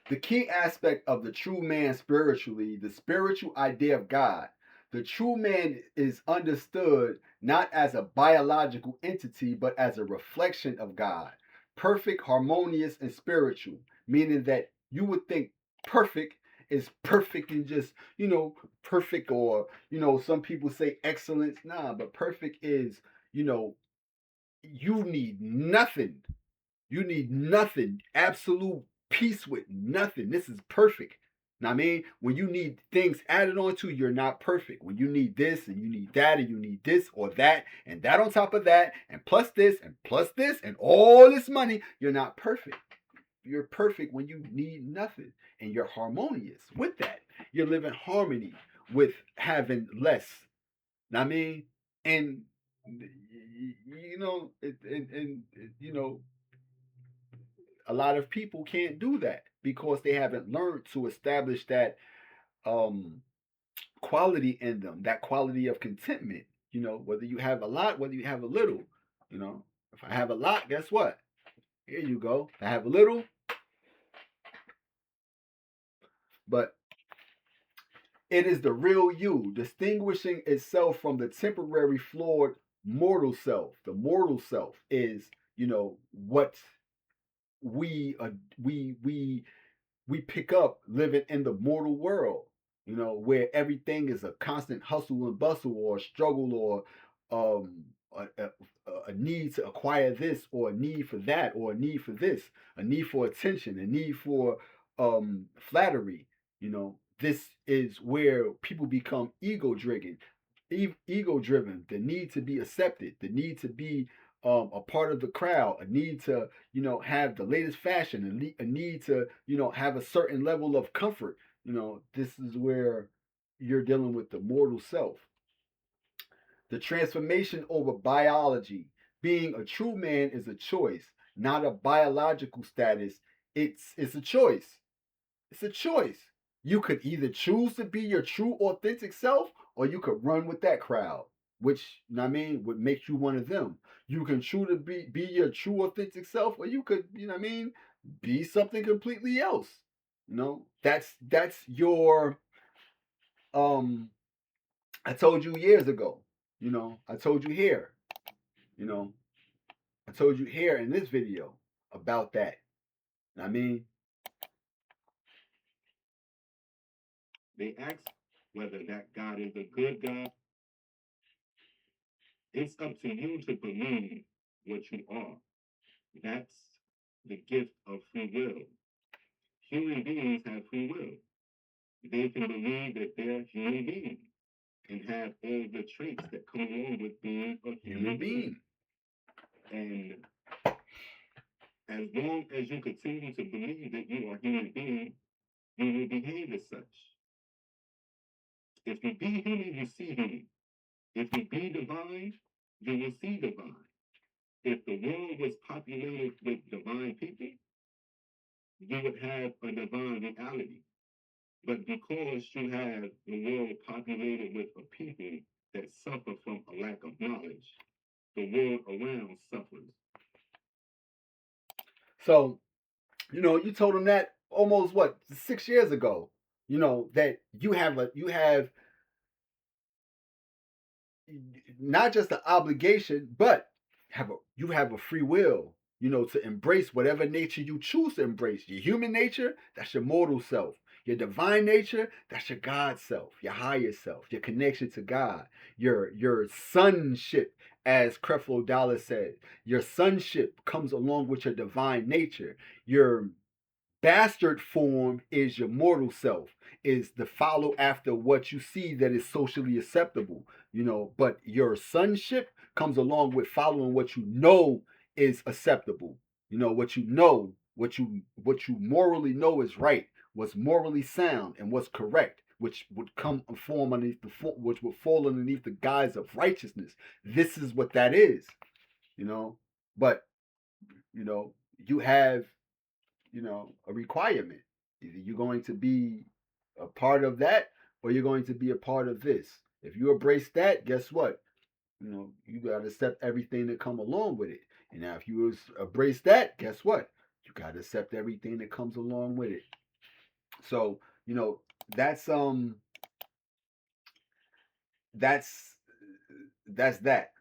the key aspect of the true man spiritually, the spiritual idea of God, the true man is understood not as a biological entity, but as a reflection of God. Perfect, harmonious, and spiritual, meaning that you would think perfect is perfect and just, perfect, or, some people say excellence. Nah, but perfect is, you know, you need nothing. You need nothing. Absolute peace with nothing. This is perfect. Now, I mean, when you need things added on to, you're not perfect. When you need this and you need that and you need this or that and that on top of that and plus this and all this money, you're not perfect. You're perfect when you need nothing and you're harmonious with that. You're living harmony with having less. Now, I mean, and you know, you know, a lot of people can't do that because they haven't learned to establish that um quality in them, that quality of contentment. You know, whether you have a lot, whether you have a little. You know, if I have a lot, guess what? Here you go. I have a little, but it is the real you, distinguishing itself from the temporary, flawed mortal self. The mortal self is, you know, what we uh, we we we pick up living in the mortal world, you know, where everything is a constant hustle and bustle or struggle or um, a need to acquire this or a need for that or a need for this, a need for attention, a need for flattery. You know, this is where people become ego driven, the need to be accepted, the need to be a part of the crowd, a need to, you know, have the latest fashion, a need to, you know, have a certain level of comfort. You know, this is where you're dealing with the mortal self. The transformation over biology. Being a true man is a choice, not a biological status. It's a choice. It's a choice. You could either choose to be your true authentic self or you could run with that crowd, which, you know what I mean, would make you one of them. You can choose to be your true authentic self or you could, you know what I mean, be something completely else. You know, that's your um I told you years ago, you know, I told you here, you know, I told you here in this video about that. I mean, They ask whether that God is a good God. It's up to you to believe what you are. That's the gift of free will. Human beings have free will. They can believe that they're human beings and have all the traits that come along with being a human being. And as long as you continue to believe that you are a human being, you will behave as such. If you be human, you see human. If you be divine, you will see divine. If the world was populated with divine people, you would have a divine reality. But because you have the world populated with a people that suffer from a lack of knowledge, the world around suffers. so you know, you told him that almost what 6 years ago. You know that you have not just an obligation, but you have a free will. You know, to embrace whatever nature you choose to embrace. Your human nature, that's your mortal self. Your divine nature, that's your God self, your higher self, your connection to God, your sonship, as Creflo Dollar said. Your sonship comes along with your divine nature. Your bastard form is your mortal self, is to follow after what you see that is socially acceptable, you know, but your sonship comes along with following what you know is acceptable, you know, what you morally know is right, what's morally sound and what's correct, which would come and form underneath which would fall underneath the guise of righteousness. This is what that is, you know. But you know, you have, you know, a requirement. Either you're going to be a part of that or you're going to be a part of this. If you embrace that, guess what? You know, you got to accept everything that come along with it. And now if you embrace that, guess what? You got to accept everything that comes along with it. So, you know, that's that's that's that.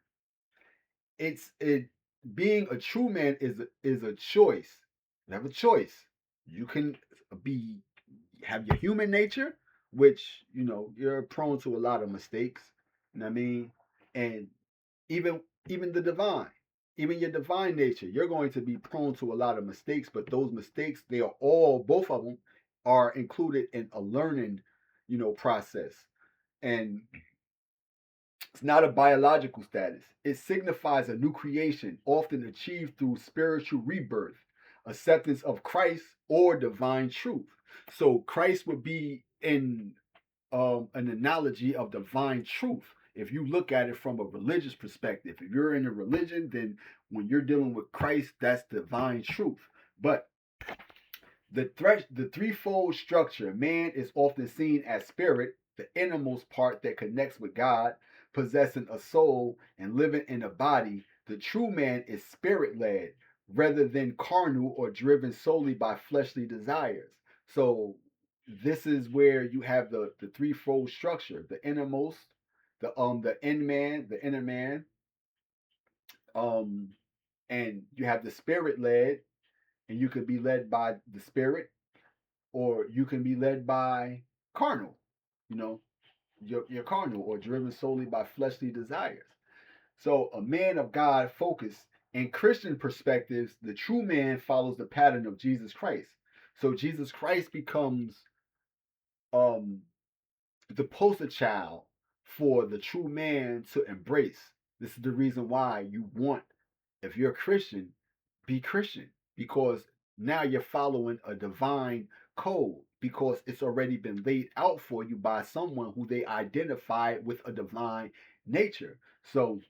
It being a true man is a choice. You have a choice. You can be have your human nature, which you know you're prone to a lot of mistakes. You know what I mean? And even even the divine, even your divine nature, you're going to be prone to a lot of mistakes. But those mistakes, they are all both of them. are included in a learning, process. And it's not a biological status. It signifies a new creation, often achieved through spiritual rebirth, acceptance of Christ or divine truth. So Christ would be in an analogy of divine truth. If you look at it from a religious perspective, if you're in a religion, then when you're dealing with Christ, that's divine truth. But the threefold structure, man is often seen as spirit, the innermost part that connects with God, possessing a soul and living in a body. The true man is spirit led rather than carnal or driven solely by fleshly desires. So this is where you have the threefold structure, the innermost, the inner man, um, and you have the spirit led, and you could be led by the spirit, or you can be led by carnal, you know, you're carnal or driven solely by fleshly desires. So a man of God focused in Christian perspectives, the true man follows the pattern of Jesus Christ. So Jesus Christ becomes um the poster child for the true man to embrace. This is the reason why you want, if you're a Christian, be Christian, because now you're following a divine code because it's already been laid out for you by someone who they identify with a divine nature. So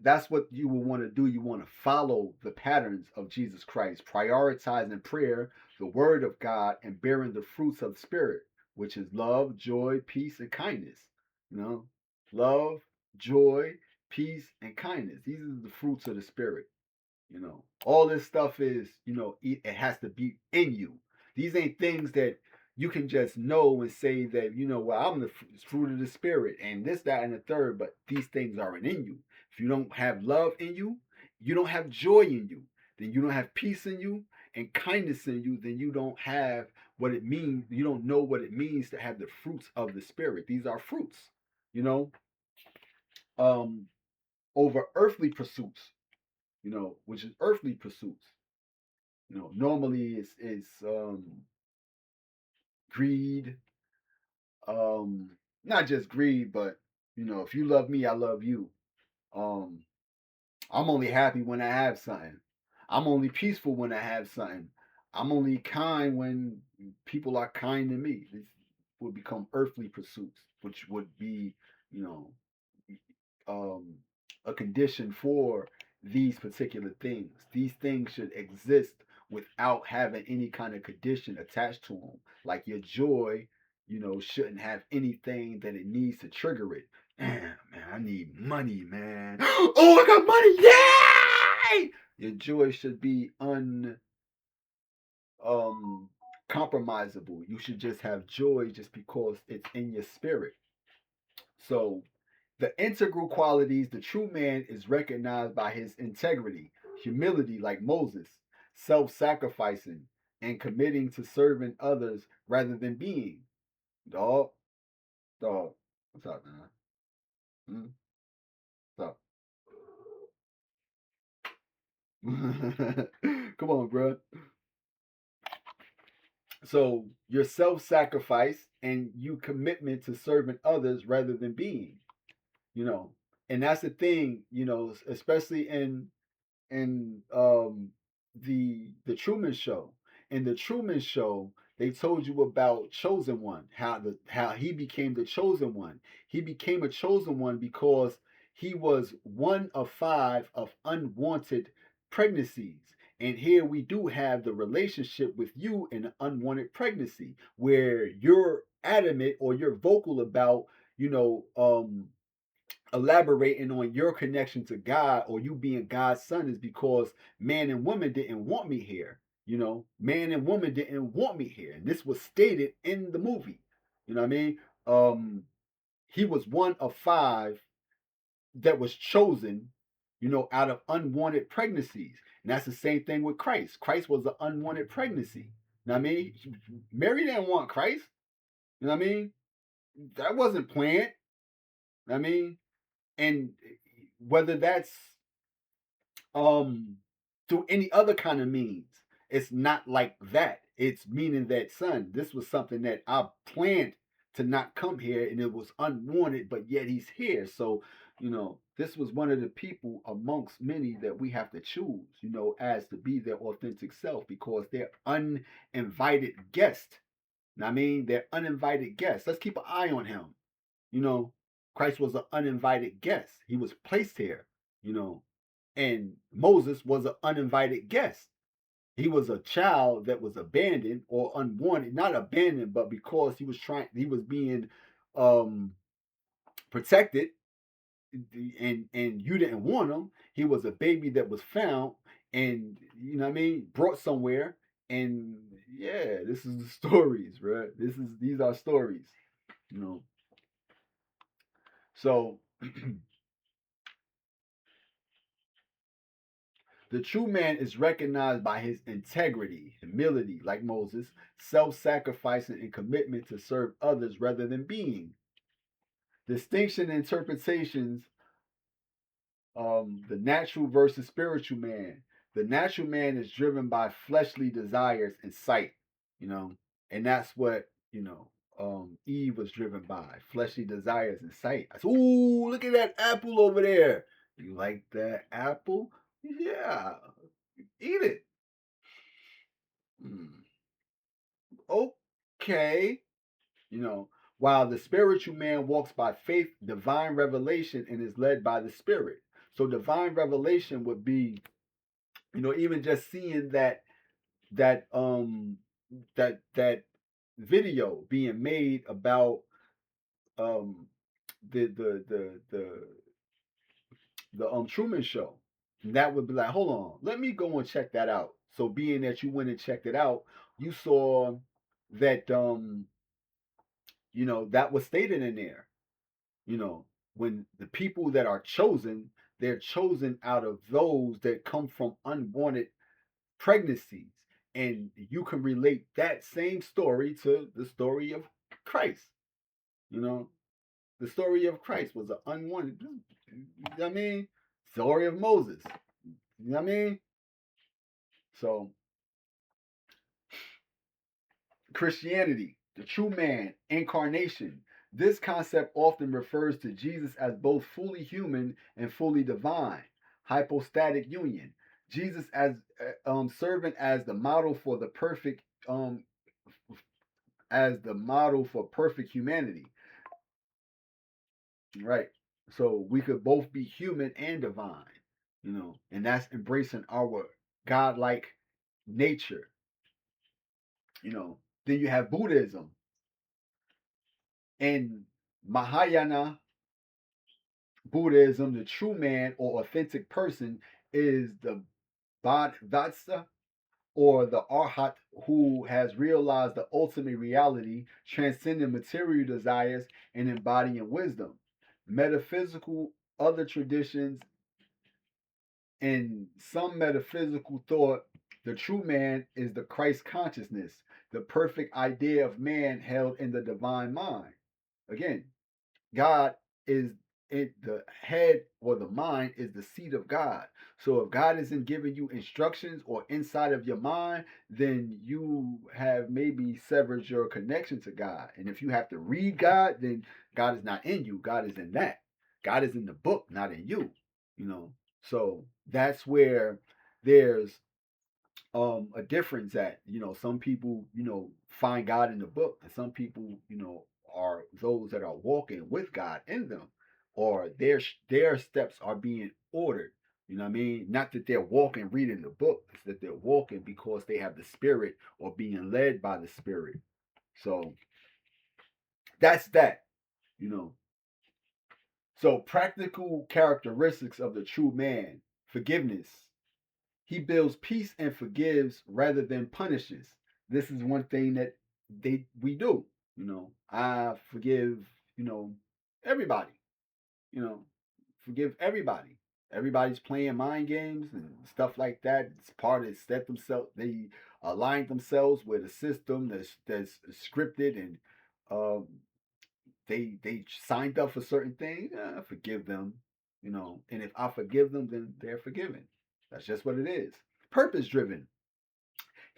that's what you will want to do. You want to follow the patterns of Jesus Christ, prioritizing prayer, the word of God, and bearing the fruits of the spirit, which is love, joy, peace, and kindness. You know, love, joy, peace, and kindness. These are the fruits of the spirit. All this stuff is, it has to be in you. These ain't things that you can just know and say that, well, I'm the fruit of the spirit and this, that, and the third, but these things aren't in you. If you don't have love in you, you don't have joy in you, then you don't have peace in you and kindness in you, then you don't have what it means. You don't know what it means to have the fruits of the spirit. These are fruits, you know, um, over earthly pursuits, which is earthly pursuits. Normally it's greed, um, not just greed, but if you love me, I love you. Um, I'm only happy when I have something. I'm only peaceful when I have something. I'm only kind when people are kind to me. This would become earthly pursuits, which would be, you know, um, a condition for these particular things. These things should exist without having any kind of condition attached to them. Like your joy, shouldn't have anything that it needs to trigger it. Man, I need money, man. Oh, I got money! Yay! Your joy should be um compromisable. You should just have joy just because it's in your spirit. So the integral qualities, the true man is recognized by his integrity, humility like Moses, self-sacrificing, and committing to serving others rather than being. Dog, dog, what's up, man? Hmm? What's up? Come on, bro. So your self-sacrifice and you commitment to serving others rather than being, you know, and that's the thing, especially in the Truman Show. In the Truman Show, they told you about chosen one, how he became the chosen one. He became a chosen one because he was one of five of unwanted pregnancies. And here we do have the relationship with you in an unwanted pregnancy, where you're adamant or you're vocal about, you know, elaborating on your connection to God or you being God's son is because man and woman didn't want me here. Man and woman didn't want me here. And this was stated in the movie. You know what I mean? He was one of five that was chosen, out of unwanted pregnancies. And that's the same thing with Christ. Christ was an unwanted pregnancy. You know what I mean? Mary didn't want Christ. You know what I mean? That wasn't planned. You know what I mean? And whether that's um through any other kind of means. It's not like that. It's meaning that, son, this was something that I planned to not come here, and it was unwanted, but yet he's here. So, this was one of the people amongst many that we have to choose, as to be their authentic self, because they're uninvited guests. I mean, they're uninvited guests. Let's keep an eye on him. You know, Christ was an uninvited guest. He was placed here, you know, and Moses was an uninvited guest. He was a child that was abandoned or unwanted, not abandoned, but because he was being um protected, and you didn't want him. He was a baby that was found, and brought somewhere. And yeah, this is the stories, bro. These are stories, you know. So the true man is recognized by his integrity, humility, like Moses, self-sacrificing, and commitment to serve others rather than being. Distinction interpretations, the natural versus spiritual man. The natural man is driven by fleshly desires and sight, you know, and that's what, Eve was driven by, fleshly desires and sight. I said, ooh, look at that apple over there. You like that apple? Yeah, eat it. Mm, okay. While the spiritual man walks by faith, divine revelation, and is led by the spirit. So divine revelation would be, even just seeing that video being made about um the the the the Truman show. And that would be like, hold on, let me go and check that out. So being that you went and checked it out, you saw that that was stated in there. When the people that are chosen, they're chosen out of those that come from unwanted pregnancies. And you can relate that same story to the story of Christ. You know, the story of Christ was an unwanted, story of Moses. You know what I mean? So, Christianity, the true man, incarnation. This concept often refers to Jesus as both fully human and fully divine, hypostatic union. Jesus serving as the model for perfect humanity. Right. So we could both be human and divine, and that's embracing our godlike nature. Then you have Buddhism and Mahayana Buddhism. The true man or authentic person is the Bodhisattva or the Arhat, who has realized the ultimate reality, transcending material desires and embodying wisdom. Metaphysical, other traditions, in some metaphysical thought, the true man is the Christ consciousness, the perfect idea of man held in the divine mind. Again, God is the head, or the mind is the seat of God. So if God isn't giving you instructions or inside of your mind, then you have maybe severed your connection to God. And if you have to read God, then God is not in you. God is in that. God is in the book, not in you. You know. So that's where there's a difference at, some people, find God in the book, and some people, are those that are walking with God in them, or their steps are being ordered. You know what I mean? Not that they're walking reading the book, it's that they're walking because they have the spirit or being led by the spirit. So that's that, you know. So practical characteristics of the true man: forgiveness. He builds peace and forgives rather than punishes. This is one thing that we do. I forgive, everybody. You know, forgive everybody. Everybody's playing mind games and stuff like that. It's part of they align themselves with a system that's scripted, and um, they signed up for certain things. Forgive them, and if I forgive them, then they're forgiven. That's just what it is. Purpose driven.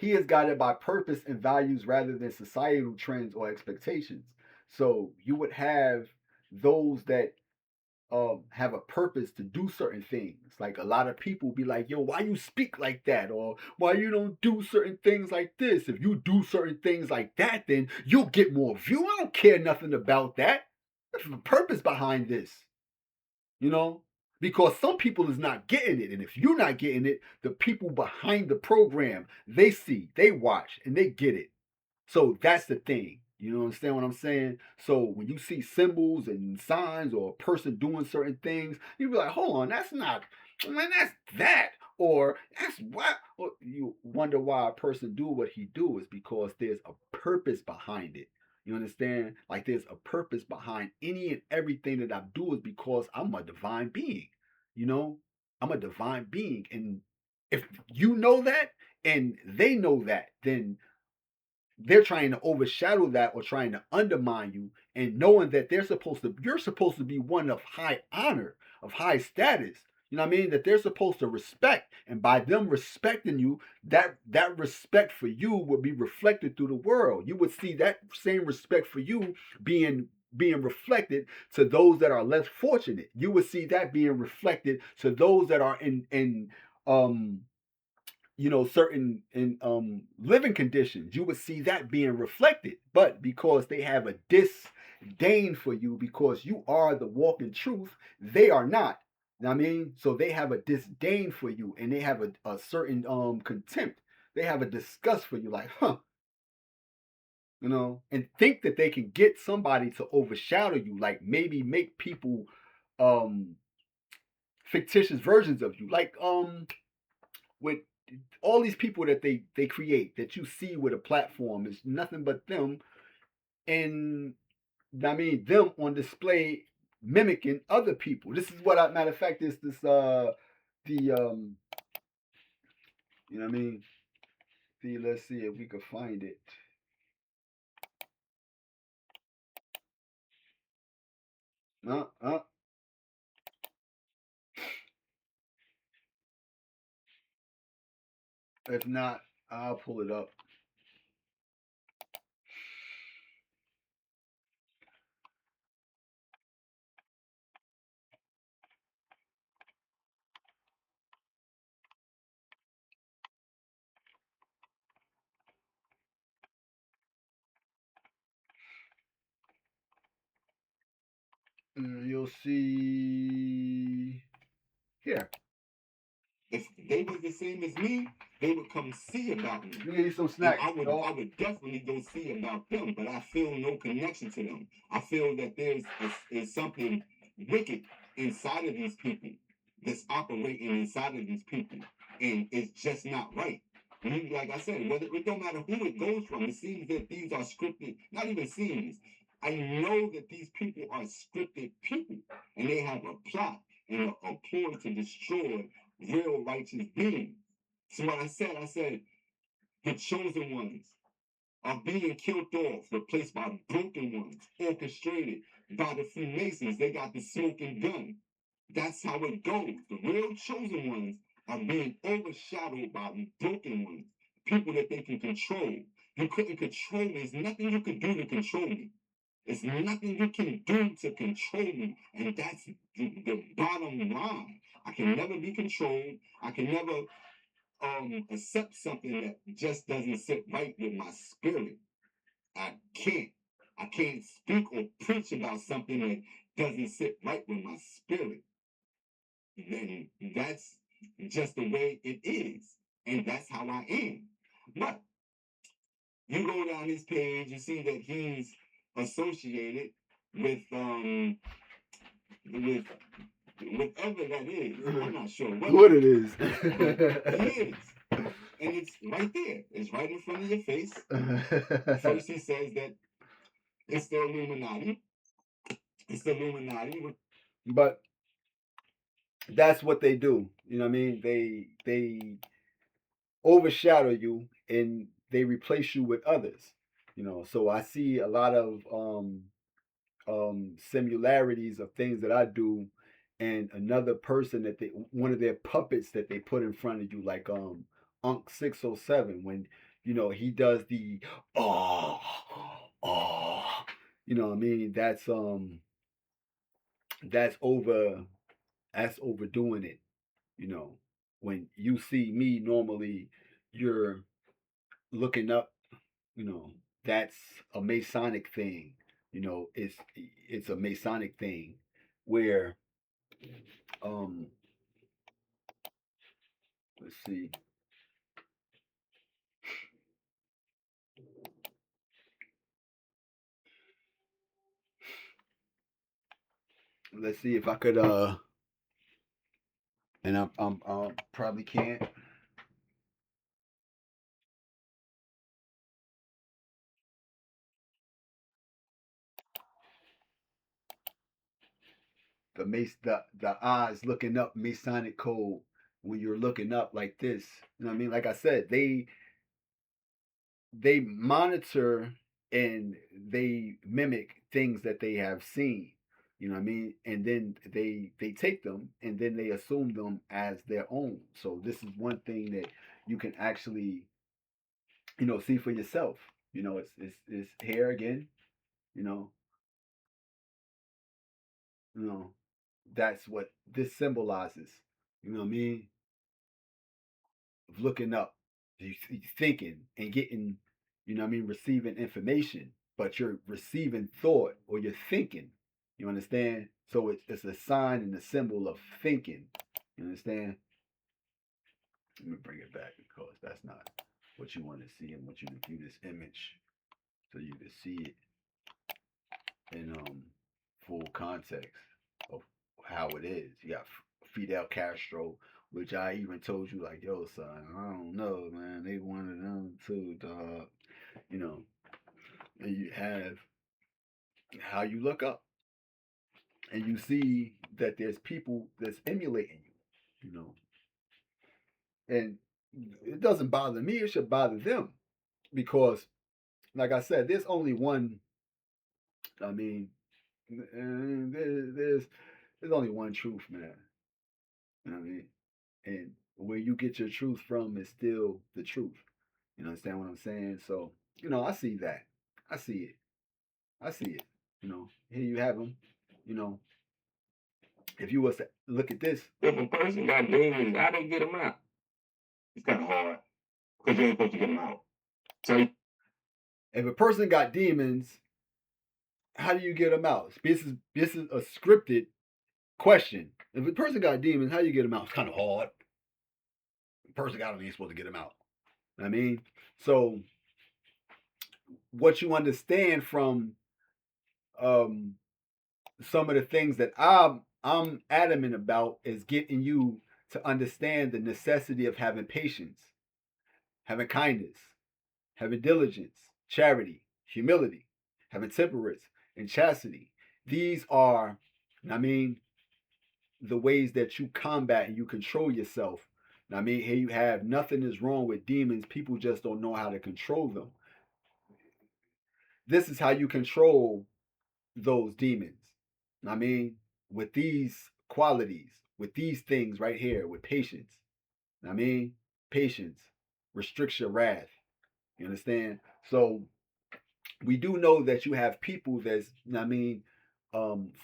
he is guided by purpose and values rather than societal trends or expectations. So you would have those that have a purpose to do certain things. Like a lot of people be like, yo, why you speak like that? Or why you don't do certain things like this? If you do certain things like that, then you'll get more view. I don't care nothing about that. There's a purpose behind this, you know? Because some people is not getting it. And if you're not getting it, the people behind the program, they see, they watch, and they get it. So that's the thing. You understand what I'm saying? So when you see symbols and signs or a person doing certain things, you be like, hold on, that's not, man, that's that. Or that's what. Or you wonder why a person do what he do is because there's a purpose behind it. You understand? Like there's a purpose behind any and everything that I do is because I'm a divine being. You know, I'm a divine being, and if you know that and they know that, then they're trying to overshadow that or trying to undermine you, and knowing that you're supposed to be one of high honor, of high status, you know what I mean, that they're supposed to respect, and by them respecting you, that respect for you would be reflected through the world. You would see that same respect for you being reflected to those that are less fortunate. You would see that being reflected to those that are in um certain in living conditions. You would see that being reflected, but because they have a disdain for you because you are the walking truth, they are not. You know what I mean? So they have a disdain for you, and they have a certain contempt. They have a disgust for you, like, huh, and think that they can get somebody to overshadow you, like maybe make people um fictitious versions of you, like with all these people that they create that you see with a platform is nothing but them, and I mean them on display mimicking other people. This is what I, matter of fact, this the you know what I mean, the, let's see if we could find it. uh, uh, if not, I'll pull it up. You'll see here. If they was the same as me, they would come see about me. You need some snacks. I would definitely go see about them, but I feel no connection to them. I feel that is something wicked inside of these people that's operating inside of these people, and it's just not right. Like I said, whether it don't matter who it goes from, it seems that these are scripted. Not even seems. I know that these people are scripted people, and they have a plot and a ploy to destroy real righteous beings. So what I said, the chosen ones are being killed off, replaced by broken ones, orchestrated by the Freemasons. They got the smoking gun. That's how it goes. The real chosen ones are being overshadowed by broken ones, people that they can control. You couldn't control me. There's nothing you could do to control me. There's nothing you can do to control me. And that's the bottom line. I can never be controlled. I can never accept something that just doesn't sit right with my spirit. I can't. I can't speak or preach about something that doesn't sit right with my spirit. Then that's just the way it is. And that's how I am. But you go down his page, you see that he's associated with with whatever that is. I'm not sure what it is. But he is. And it's right there. It's right in front of your face. First, he says that it's the Illuminati. It's the Illuminati. But that's what they do. You know what I mean? They overshadow you and they replace you with others. So I see a lot of similarities of things that I do and another person one of their puppets that they put in front of you, like Unc 607. When he does the oh oh what I mean? That's over that's overdoing it, you know. When you see me normally you're looking up, you know, that's a Masonic thing. It's a Masonic thing where um let's see. Let's see if I could and I'm probably can't. The eyes looking up Masonic code when you're looking up like this. You know what I mean? Like I said, they monitor and they mimic things that they have seen. You know what I mean? And then they take them and then they assume them as their own. So this is one thing that you can actually see for yourself. It's here again. You know, you know that's what this symbolizes. You know what I mean? Of looking up, you thinking and getting, what I mean, receiving information, but you're receiving thought or you're thinking. You understand? So it's a sign and a symbol of thinking. You understand? Let me bring it back because that's not what you want to see. And want you to view this image so you can see it in full context of how it is. You got Fidel Castro, which I even told you like, yo, son, I don't know, man. They wanted them too, dog. You know, and you have how you look up and you see that there's people that's emulating you, and it doesn't bother me. It should bother them because, like I said, there's only one. I mean, there's only one truth, man. You know what I mean? And where you get your truth from is still the truth. You understand what I'm saying? So, I see that. I see it. I see it. Here you have them. You know, if you was to look at this, if a person got demons, how they get them out? It's kind of hard because you ain't supposed to get them out. So if a person got demons, how do you get them out? This is a scripted question. If a person got demons, how do you get them out? It's kind of hard. The person got them, ain't supposed to get them out. I mean, so what you understand from um, some of the things that I'm adamant about is getting you to understand the necessity of having patience, having kindness, having diligence, charity, humility, having temperance, and chastity. These are, I mean, the ways that you combat and you control yourself. I mean, here you have nothing is wrong with demons. People just don't know how to control them. This is how you control those demons. I mean, with these qualities, with these things right here, with patience. I mean, patience restricts your wrath. You understand? So we do know that you have people that's,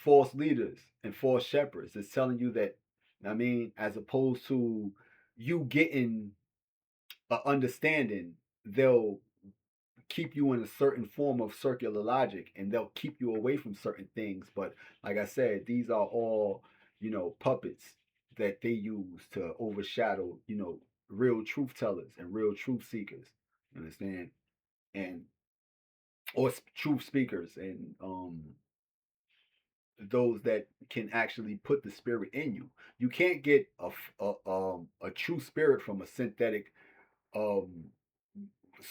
false leaders and false shepherds that's telling you that, as opposed to you getting an understanding, they'll keep you in a certain form of circular logic and they'll keep you away from certain things. But like I said, these are all, puppets that they use to overshadow, real truth tellers and real truth seekers. You understand? And or truth speakers and those that can actually put the spirit in you. You can't get a true spirit from a synthetic um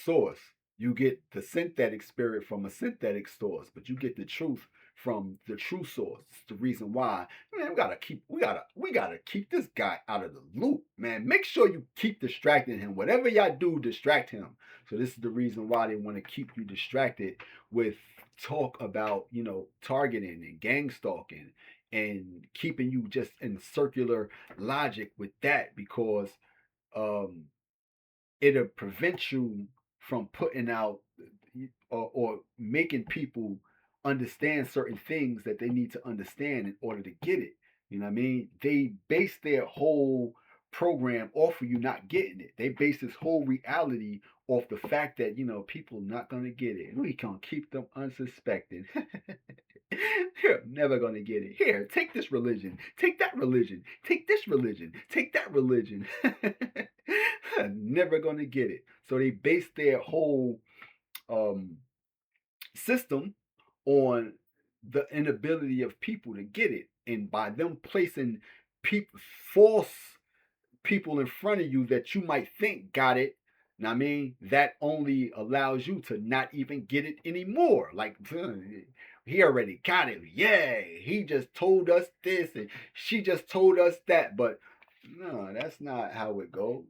source. You get the synthetic spirit from a synthetic source, but you get the truth from the true source. It's the reason why, man, we gotta keep this guy out of the loop, man. Make sure you keep distracting him. Whatever y'all do, distract him. So this is the reason why they want to keep you distracted with talk about, targeting and gang stalking and keeping you just in circular logic with that because um it'll prevent you from putting out or making people understand certain things that they need to understand in order to get it. You know what I mean? They base their whole program off of you not getting it. They base this whole reality off the fact that, people not gonna get it. We can keep them unsuspecting. You're never gonna get it. Here, take this religion, take that religion, take this religion, take that religion. Never gonna get it. So they base their whole um, system on the inability of people to get it, and by them placing people, false people in front of you that you might think got it. I mean, that only allows you to not even get it anymore. Like, he already got it. Yeah, he just told us this and she just told us that. But no, that's not how it goes.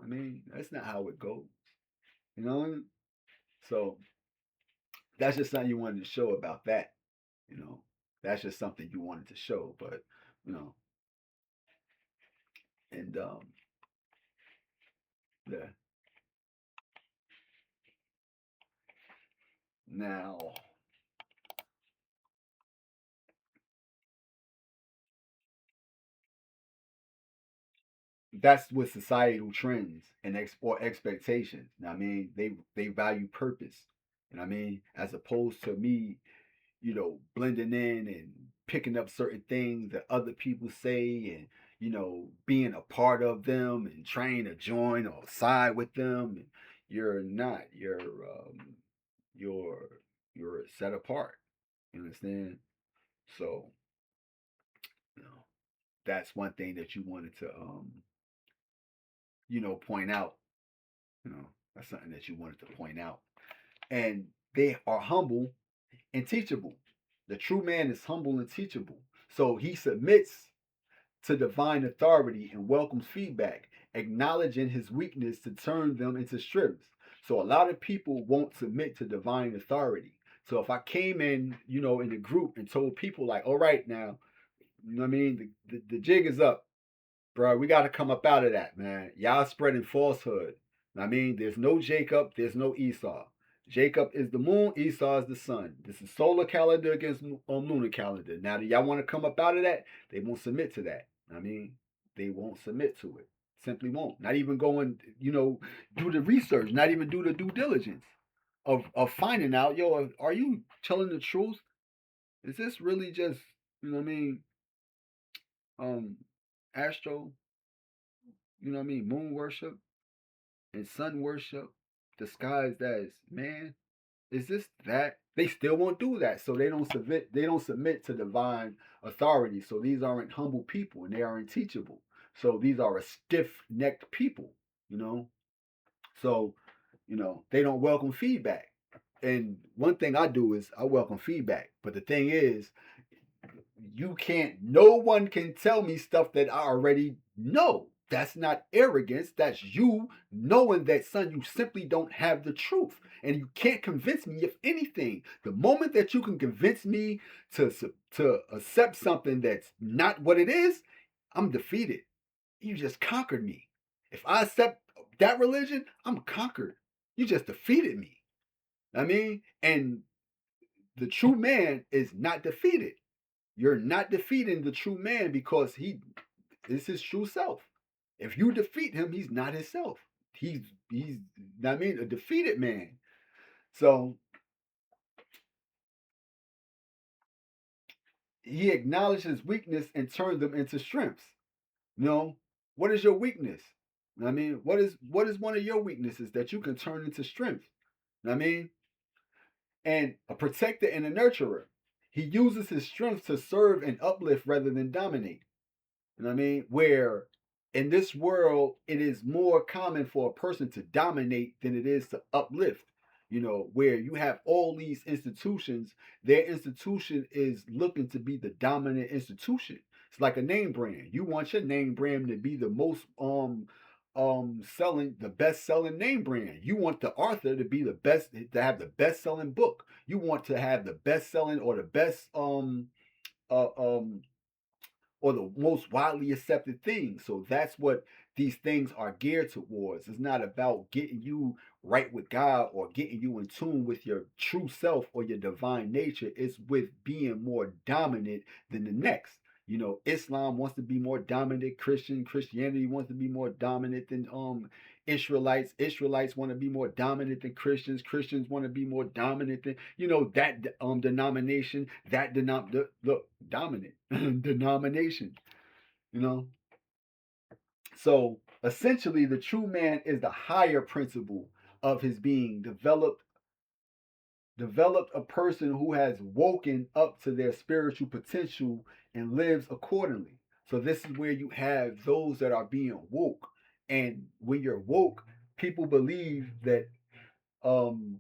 I mean, that's not how it goes. You know? So that's just something you wanted to show about that. You know, that's just something you wanted to show. But, you know, and yeah. Now, that's with societal trends and or expectations. I mean, they value purpose. And I mean, as opposed to me, blending in and picking up certain things that other people say and being a part of them and trying to join or side with them. And you're not. You're you're set apart. You understand? So, you know, that's one thing that you wanted to point out. You know, that's something that you wanted to point out. And they are humble and teachable. The true man is humble and teachable. So he submits to divine authority and welcomes feedback, acknowledging his weakness to turn them into strengths. So a lot of people won't submit to divine authority. So if I came in a group and told people like, all right now, you know what I mean, the jig is up. Bro, we got to come up out of that, man. Y'all spreading falsehood. I mean, there's no Jacob, there's no Esau. Jacob is the moon, Esau is the sun. This is solar calendar against lunar calendar. Now, do y'all want to come up out of that? They won't submit to that. I mean, they won't submit to it. Simply won't. Not even go and, do the research, not even do the due diligence of finding out, yo, are you telling the truth? Is this really just, you know what I mean, um, astro, moon worship and sun worship disguised as man? Is this that? They still won't do that. So they don't submit to divine authority. So these aren't humble people and they aren't teachable. So these are a stiff-necked people, you know. So, they don't welcome feedback. And one thing I do is I welcome feedback. But the thing is, no one can tell me stuff that I already know. That's not arrogance. That's you knowing that, son, you simply don't have the truth. And you can't convince me of anything. The moment that you can convince me to accept something that's not what it is, I'm defeated. You just conquered me. If I accept that religion, I'm conquered. You just defeated me. I mean, and the true man is not defeated. You're not defeating the true man because he is his true self. If you defeat him, he's not himself. He's a defeated man. So he acknowledges weakness and turns them into strengths. What is your weakness? What is one of your weaknesses that you can turn into strength? And a protector and a nurturer. He uses his strength to serve and uplift rather than dominate. Where in this world it is more common for a person to dominate than it is to uplift. Where you have all these institutions, their institution is looking to be the dominant institution. It's like a name brand. You want your name brand to be the most selling, the best selling name brand. You want the author to be the best, to have the best selling book. You want to have the best selling or the best uh, um or the most widely accepted thing. So that's what these things are geared towards. It's not about getting you right with God or getting you in tune with your true self or your divine nature. It's with being more dominant than the next. Islam wants to be more dominant. Christianity wants to be more dominant than Israelites. Israelites want to be more dominant than Christians. Christians want to be more dominant than that denomination. Look, dominant denomination. You know, so essentially, the true man is the higher principle of his being, developed a person who has woken up to their spiritual potential and lives accordingly. So this is where you have those that are being woke. And when you're woke, people believe that um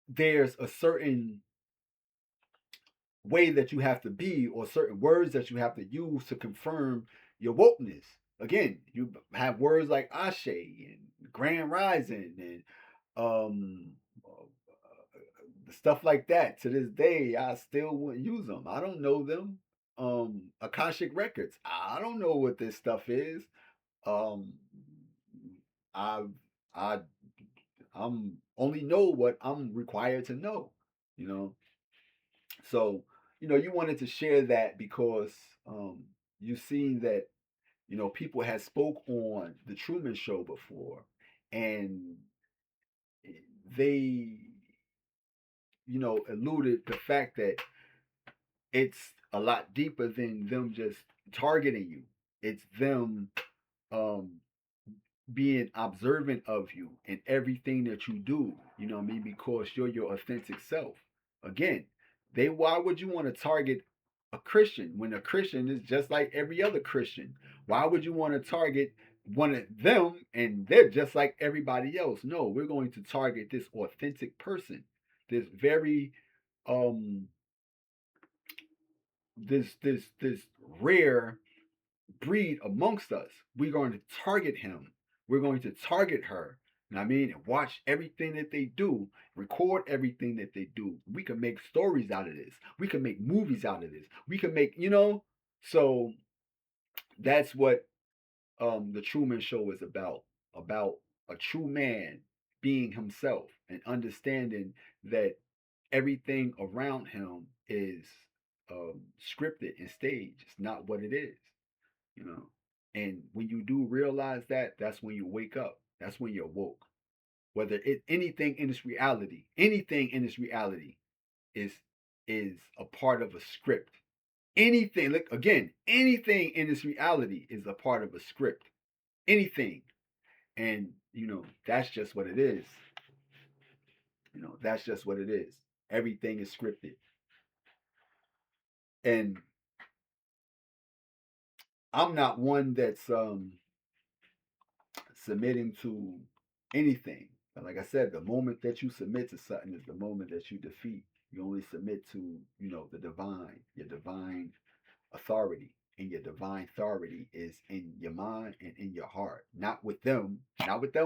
there's a certain way that you have to be or certain words that you have to use to confirm your wokeness. Again, you have words like Ashe and Grand Rising and um stuff like that. To this day, I still wouldn't use them. I don't know them. Akashic Records. I don't know what this stuff is. Um, I I I'm only know what I'm required to know. You know, so you wanted to share that because you've seen that people had spoke on the Truman Show before, and they alluded the fact that it's a lot deeper than them just targeting you. It's them um, being observant of you in everything that you do. You know what I mean? Because you're your authentic self. Again, why would you want to target a Christian when a Christian is just like every other Christian? Why would you want to target one of them and they're just like everybody else? No, we're going to target this authentic person, this very um this rare breed amongst us. We're going to target him. We're going to target her. You know what I mean? And watch everything that they do, record everything that they do. We can make stories out of this. We can make movies out of this. We can make, so that's what the Truman Show is about a true man being himself and understanding that everything around him is scripted and staged. It's not what it is, you know. And when you do realize that, that's when you wake up. That's when you're woke. Whether it anything in this reality is a part of a script. Anything, look again, anything in this reality is a part of a script. Anything. And that's just what it is. That's just what it is. Everything is scripted. And I'm not one that's submitting to anything. But like I said, the moment that you submit to something is the moment that you defeat. You only submit to, the divine, your divine authority. And your divine authority is in your mind and in your heart. Not with them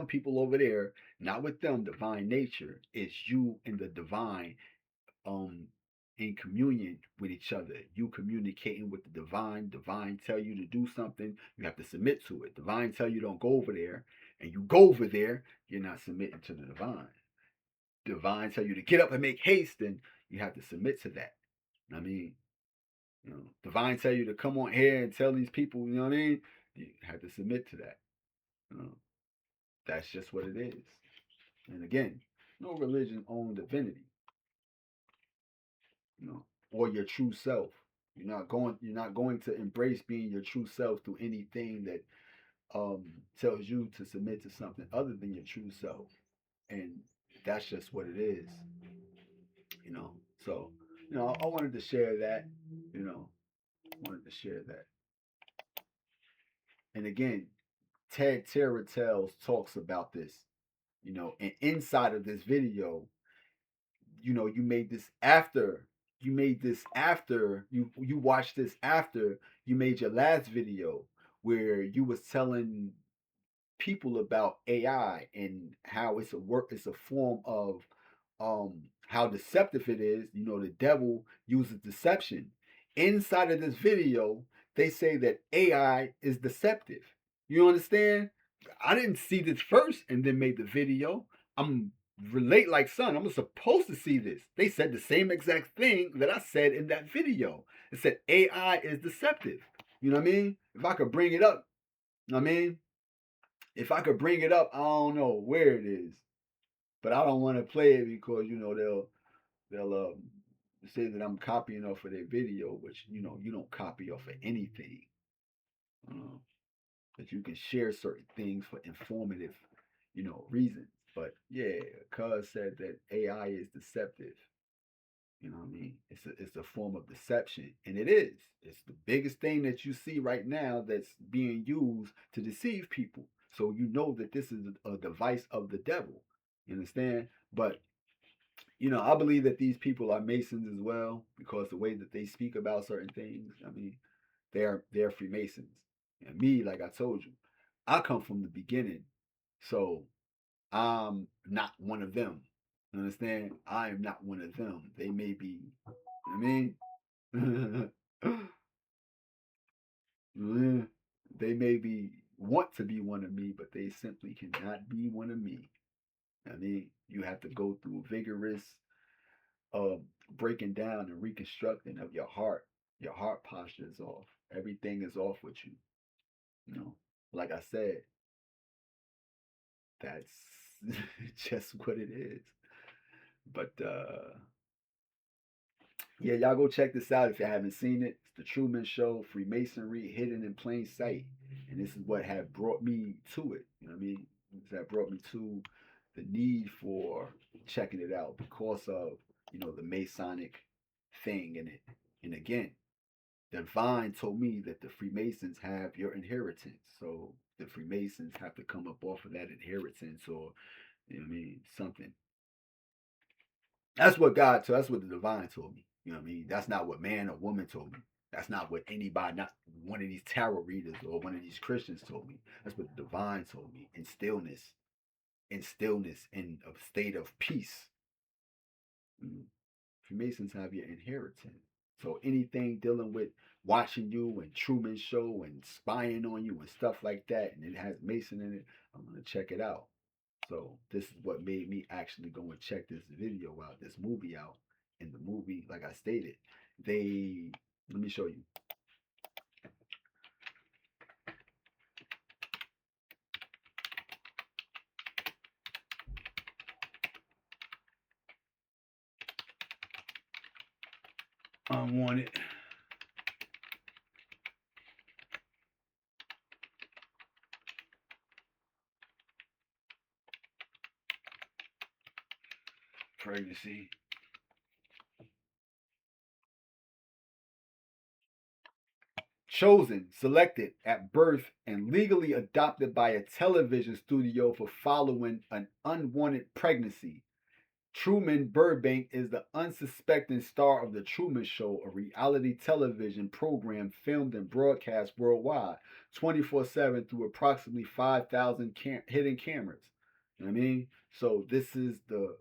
people over there, not with them divine nature. It's you and the divine um in communion with each other. You communicating with the divine. Divine tell you to do something, you have to submit to it. Divine tell you don't go over there, and you go over there, you're not submitting to the divine. Divine tell you to get up and make haste, and you have to submit to that. I mean, divine tell you to come on here and tell these people, you know what I mean? You have to submit to that. You know, that's just what it is. And again, no religion owns divinity. Or your true self. You're not going to embrace being your true self through anything that tells you to submit to something other than your true self. And that's just what it is. You know. So, I wanted to share that, you know, wanted to share that. And again, Ted Terra Tells talks about this, and inside of this video, you made this after you watched this after you made your last video where you was telling people about AI and how it's a form of how deceptive it is. The devil uses deception. Inside of this video, they say that AI is deceptive. You understand? I didn't see this first and then made the video. I'm relate like son. I'm supposed to see this. They said the same exact thing that I said in that video. It said AI is deceptive. You know what I mean? If I could bring it up, you know what I mean? If I could bring it up, I don't know where it is, but I don't want to play it because they'll say that I'm copying off of their video, which you don't copy off of anything. Uh, that you can share certain things for informative, reasons. But yeah, Cuz said that AI is deceptive. You know what I mean? It's a form of deception, and it is. It's the biggest thing that you see right now that's being used to deceive people. So you know that this is a device of the devil. You understand? But I believe that these people are Masons as well because the way that they speak about certain things. I mean, they're Freemasons. And me, like I told you, I come from the beginning, so I'm not one of them. You understand? I am not one of them. They may be. I mean, they may be want to be one of me, but they simply cannot be one of me. I mean, you have to go through vigorous uh, breaking down and reconstructing of your heart. Your heart posture is off. Everything is off with you. You know, like I said, that's just what it is. But yeah, y'all go check this out if you haven't seen it. It's the Truman Show, Freemasonry hidden in plain sight, and this is what had brought me to it. You know what I mean? That brought me to the need for checking it out because of the Masonic thing in it. And again, Divine told me that the Freemasons have your inheritance, so the Freemasons have to come up off of that inheritance, or what I mean, something. That's what God told. That's what the divine told me. You know what I mean? That's not what man or woman told me. That's not what anybody, not one of these tarot readers or one of these Christians told me. That's what the divine told me. In stillness, in a state of peace. Mm. Freemasons have your inheritance. So anything dealing with watching you and Truman Show and spying on you and stuff like that, and it has Mason in it, I'm gonna check it out. So this is what made me actually go and check this video out, this movie out. In the movie, like I stated, they let me show you. Unwanted pregnancy. Chosen, selected at birth, and legally adopted by a television studio for following an unwanted pregnancy. Truman Burbank is the unsuspecting star of The Truman Show, a reality television program filmed and broadcast worldwide 24/7 through approximately 5,000 hidden cameras. You know what I mean? So this is the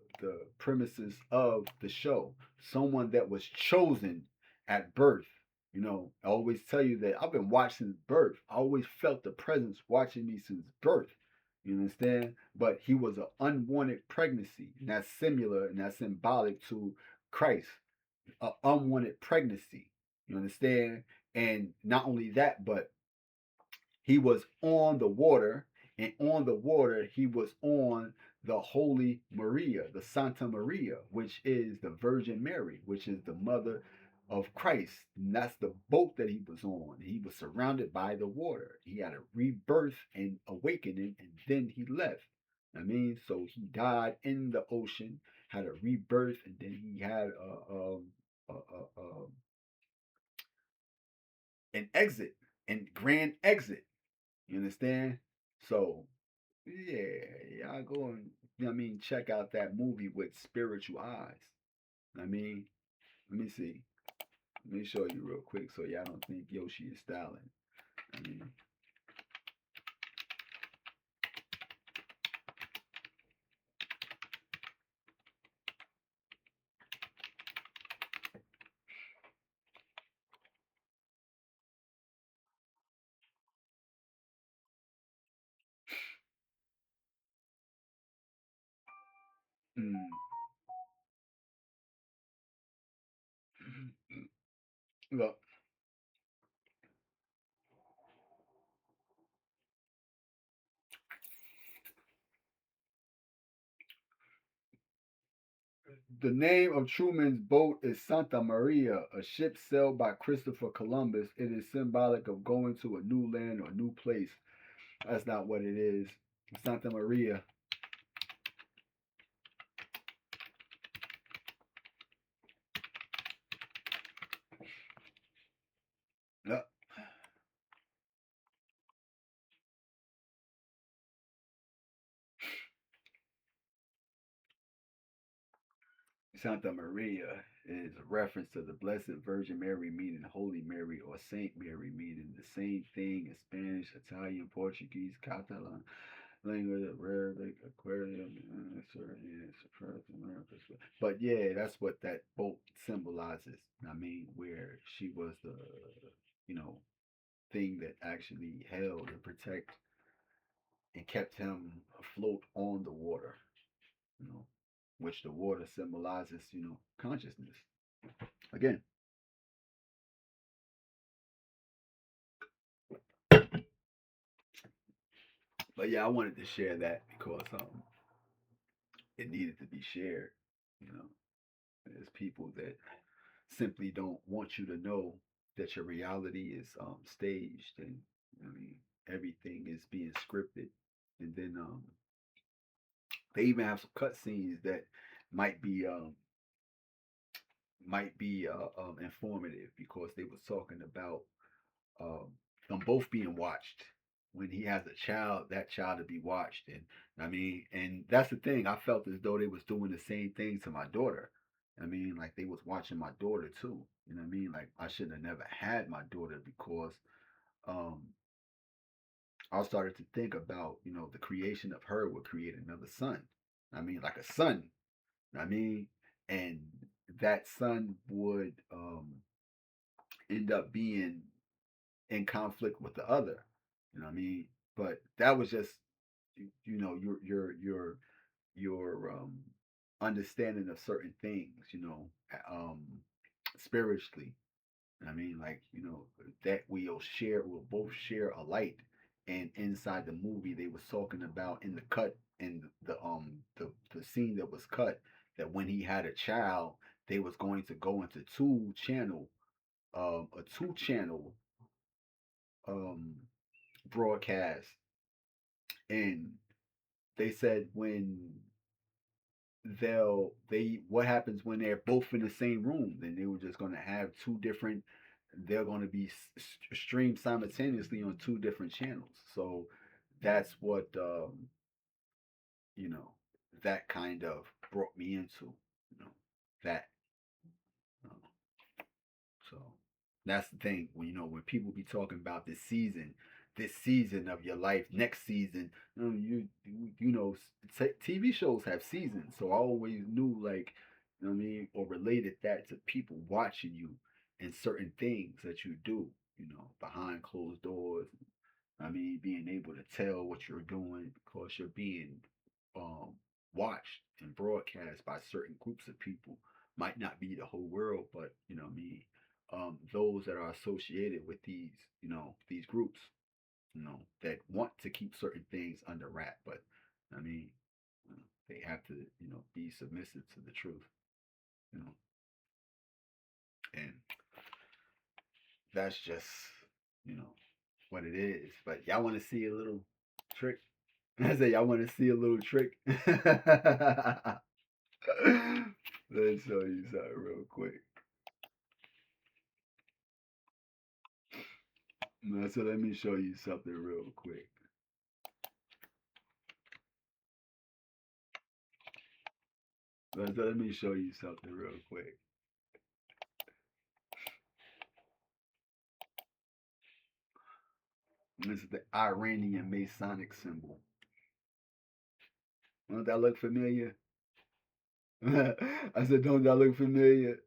premises of the show. Someone that was chosen at birth. I always tell you that I've been watching since birth. I always felt the presence watching me since birth. You understand? But he was an unwanted pregnancy, and that's similar and that's symbolic to Christ, an unwanted pregnancy. You understand? And not only that, but he was on the water, and on the water, he was on the Holy Maria, the Santa Maria, which is the Virgin Mary, which is the mother of Christ. And that's the boat that he was on. He was surrounded by the water. He had a rebirth and awakening, and then he left. I mean, so he died in the ocean, had a rebirth, and then he had an exit, and grand exit. You understand? So yeah, y'all go and check out that movie with spiritual eyes. I mean, let me see. Let me show you real quick so y'all don't think Yoshi is styling. I mean, Mm. Look, the name of Truman's boat is Santa Maria, a ship sailed by Christopher Columbus. It is symbolic of going to a new land or a new place. That's not what it is. Santa Maria. No, Santa Maria is a reference to the Blessed Virgin Mary, meaning Holy Mary, or Saint Mary, meaning the same thing in Spanish, Italian, Portuguese, Catalan, language of Arabic, Aquarium, but yeah, that's what that boat symbolizes. I mean, where she was the, you know, thing that actually held and protect and kept him afloat on the water, you know, which the water symbolizes, consciousness. Again, but yeah, I wanted to share that because it needed to be shared. You know, there's people that simply don't want you to know that your reality is staged, and I mean everything is being scripted, and then they even have some cut scenes that might be um, might be informative because they was talking about um, them both being watched. When he has a child, that child to be watched, and I mean, and that's the thing. I felt as though they was doing the same thing to my daughter. I mean, like they was watching my daughter too. You know what I mean? Like I should have never had my daughter because um, I started to think about the creation of her would create another son. I mean, like a son. I mean, and that son would end up being in conflict with the other. You know what I mean? But that was just your understanding of certain things, um spiritually. I mean, like, that we'll both share a light. And inside the movie they was talking about in the cut in the scene that was cut, that when he had a child, they was going to go into a two channel um broadcast. And they said when they what happens when they're both in the same room, then they were just going to have two different, they're going to be streamed simultaneously on two different channels. So that's what you know that kind of brought me into that. uh, So that's the thing, when when people be talking about this season of your life, next season, you know TV shows have seasons, so I always knew, like, what I mean, or related that to people watching you and certain things that you do, behind closed doors. I mean, being able to tell what you're doing because you're being um, watched and broadcast by certain groups of people. Might not be the whole world, but what I mean, those that are associated with these groups, that want to keep certain things under wrap. But I mean, they have to, be submissive to the truth, you know, and that's just, you know, what it is. But y'all want to see a little trick? I say y'all want to see a little trick. Let's show you something real quick. So let me show you something real quick. Let me show you something real quick. This is the Iranian Masonic symbol. Don't that look familiar? I said, don't that look familiar?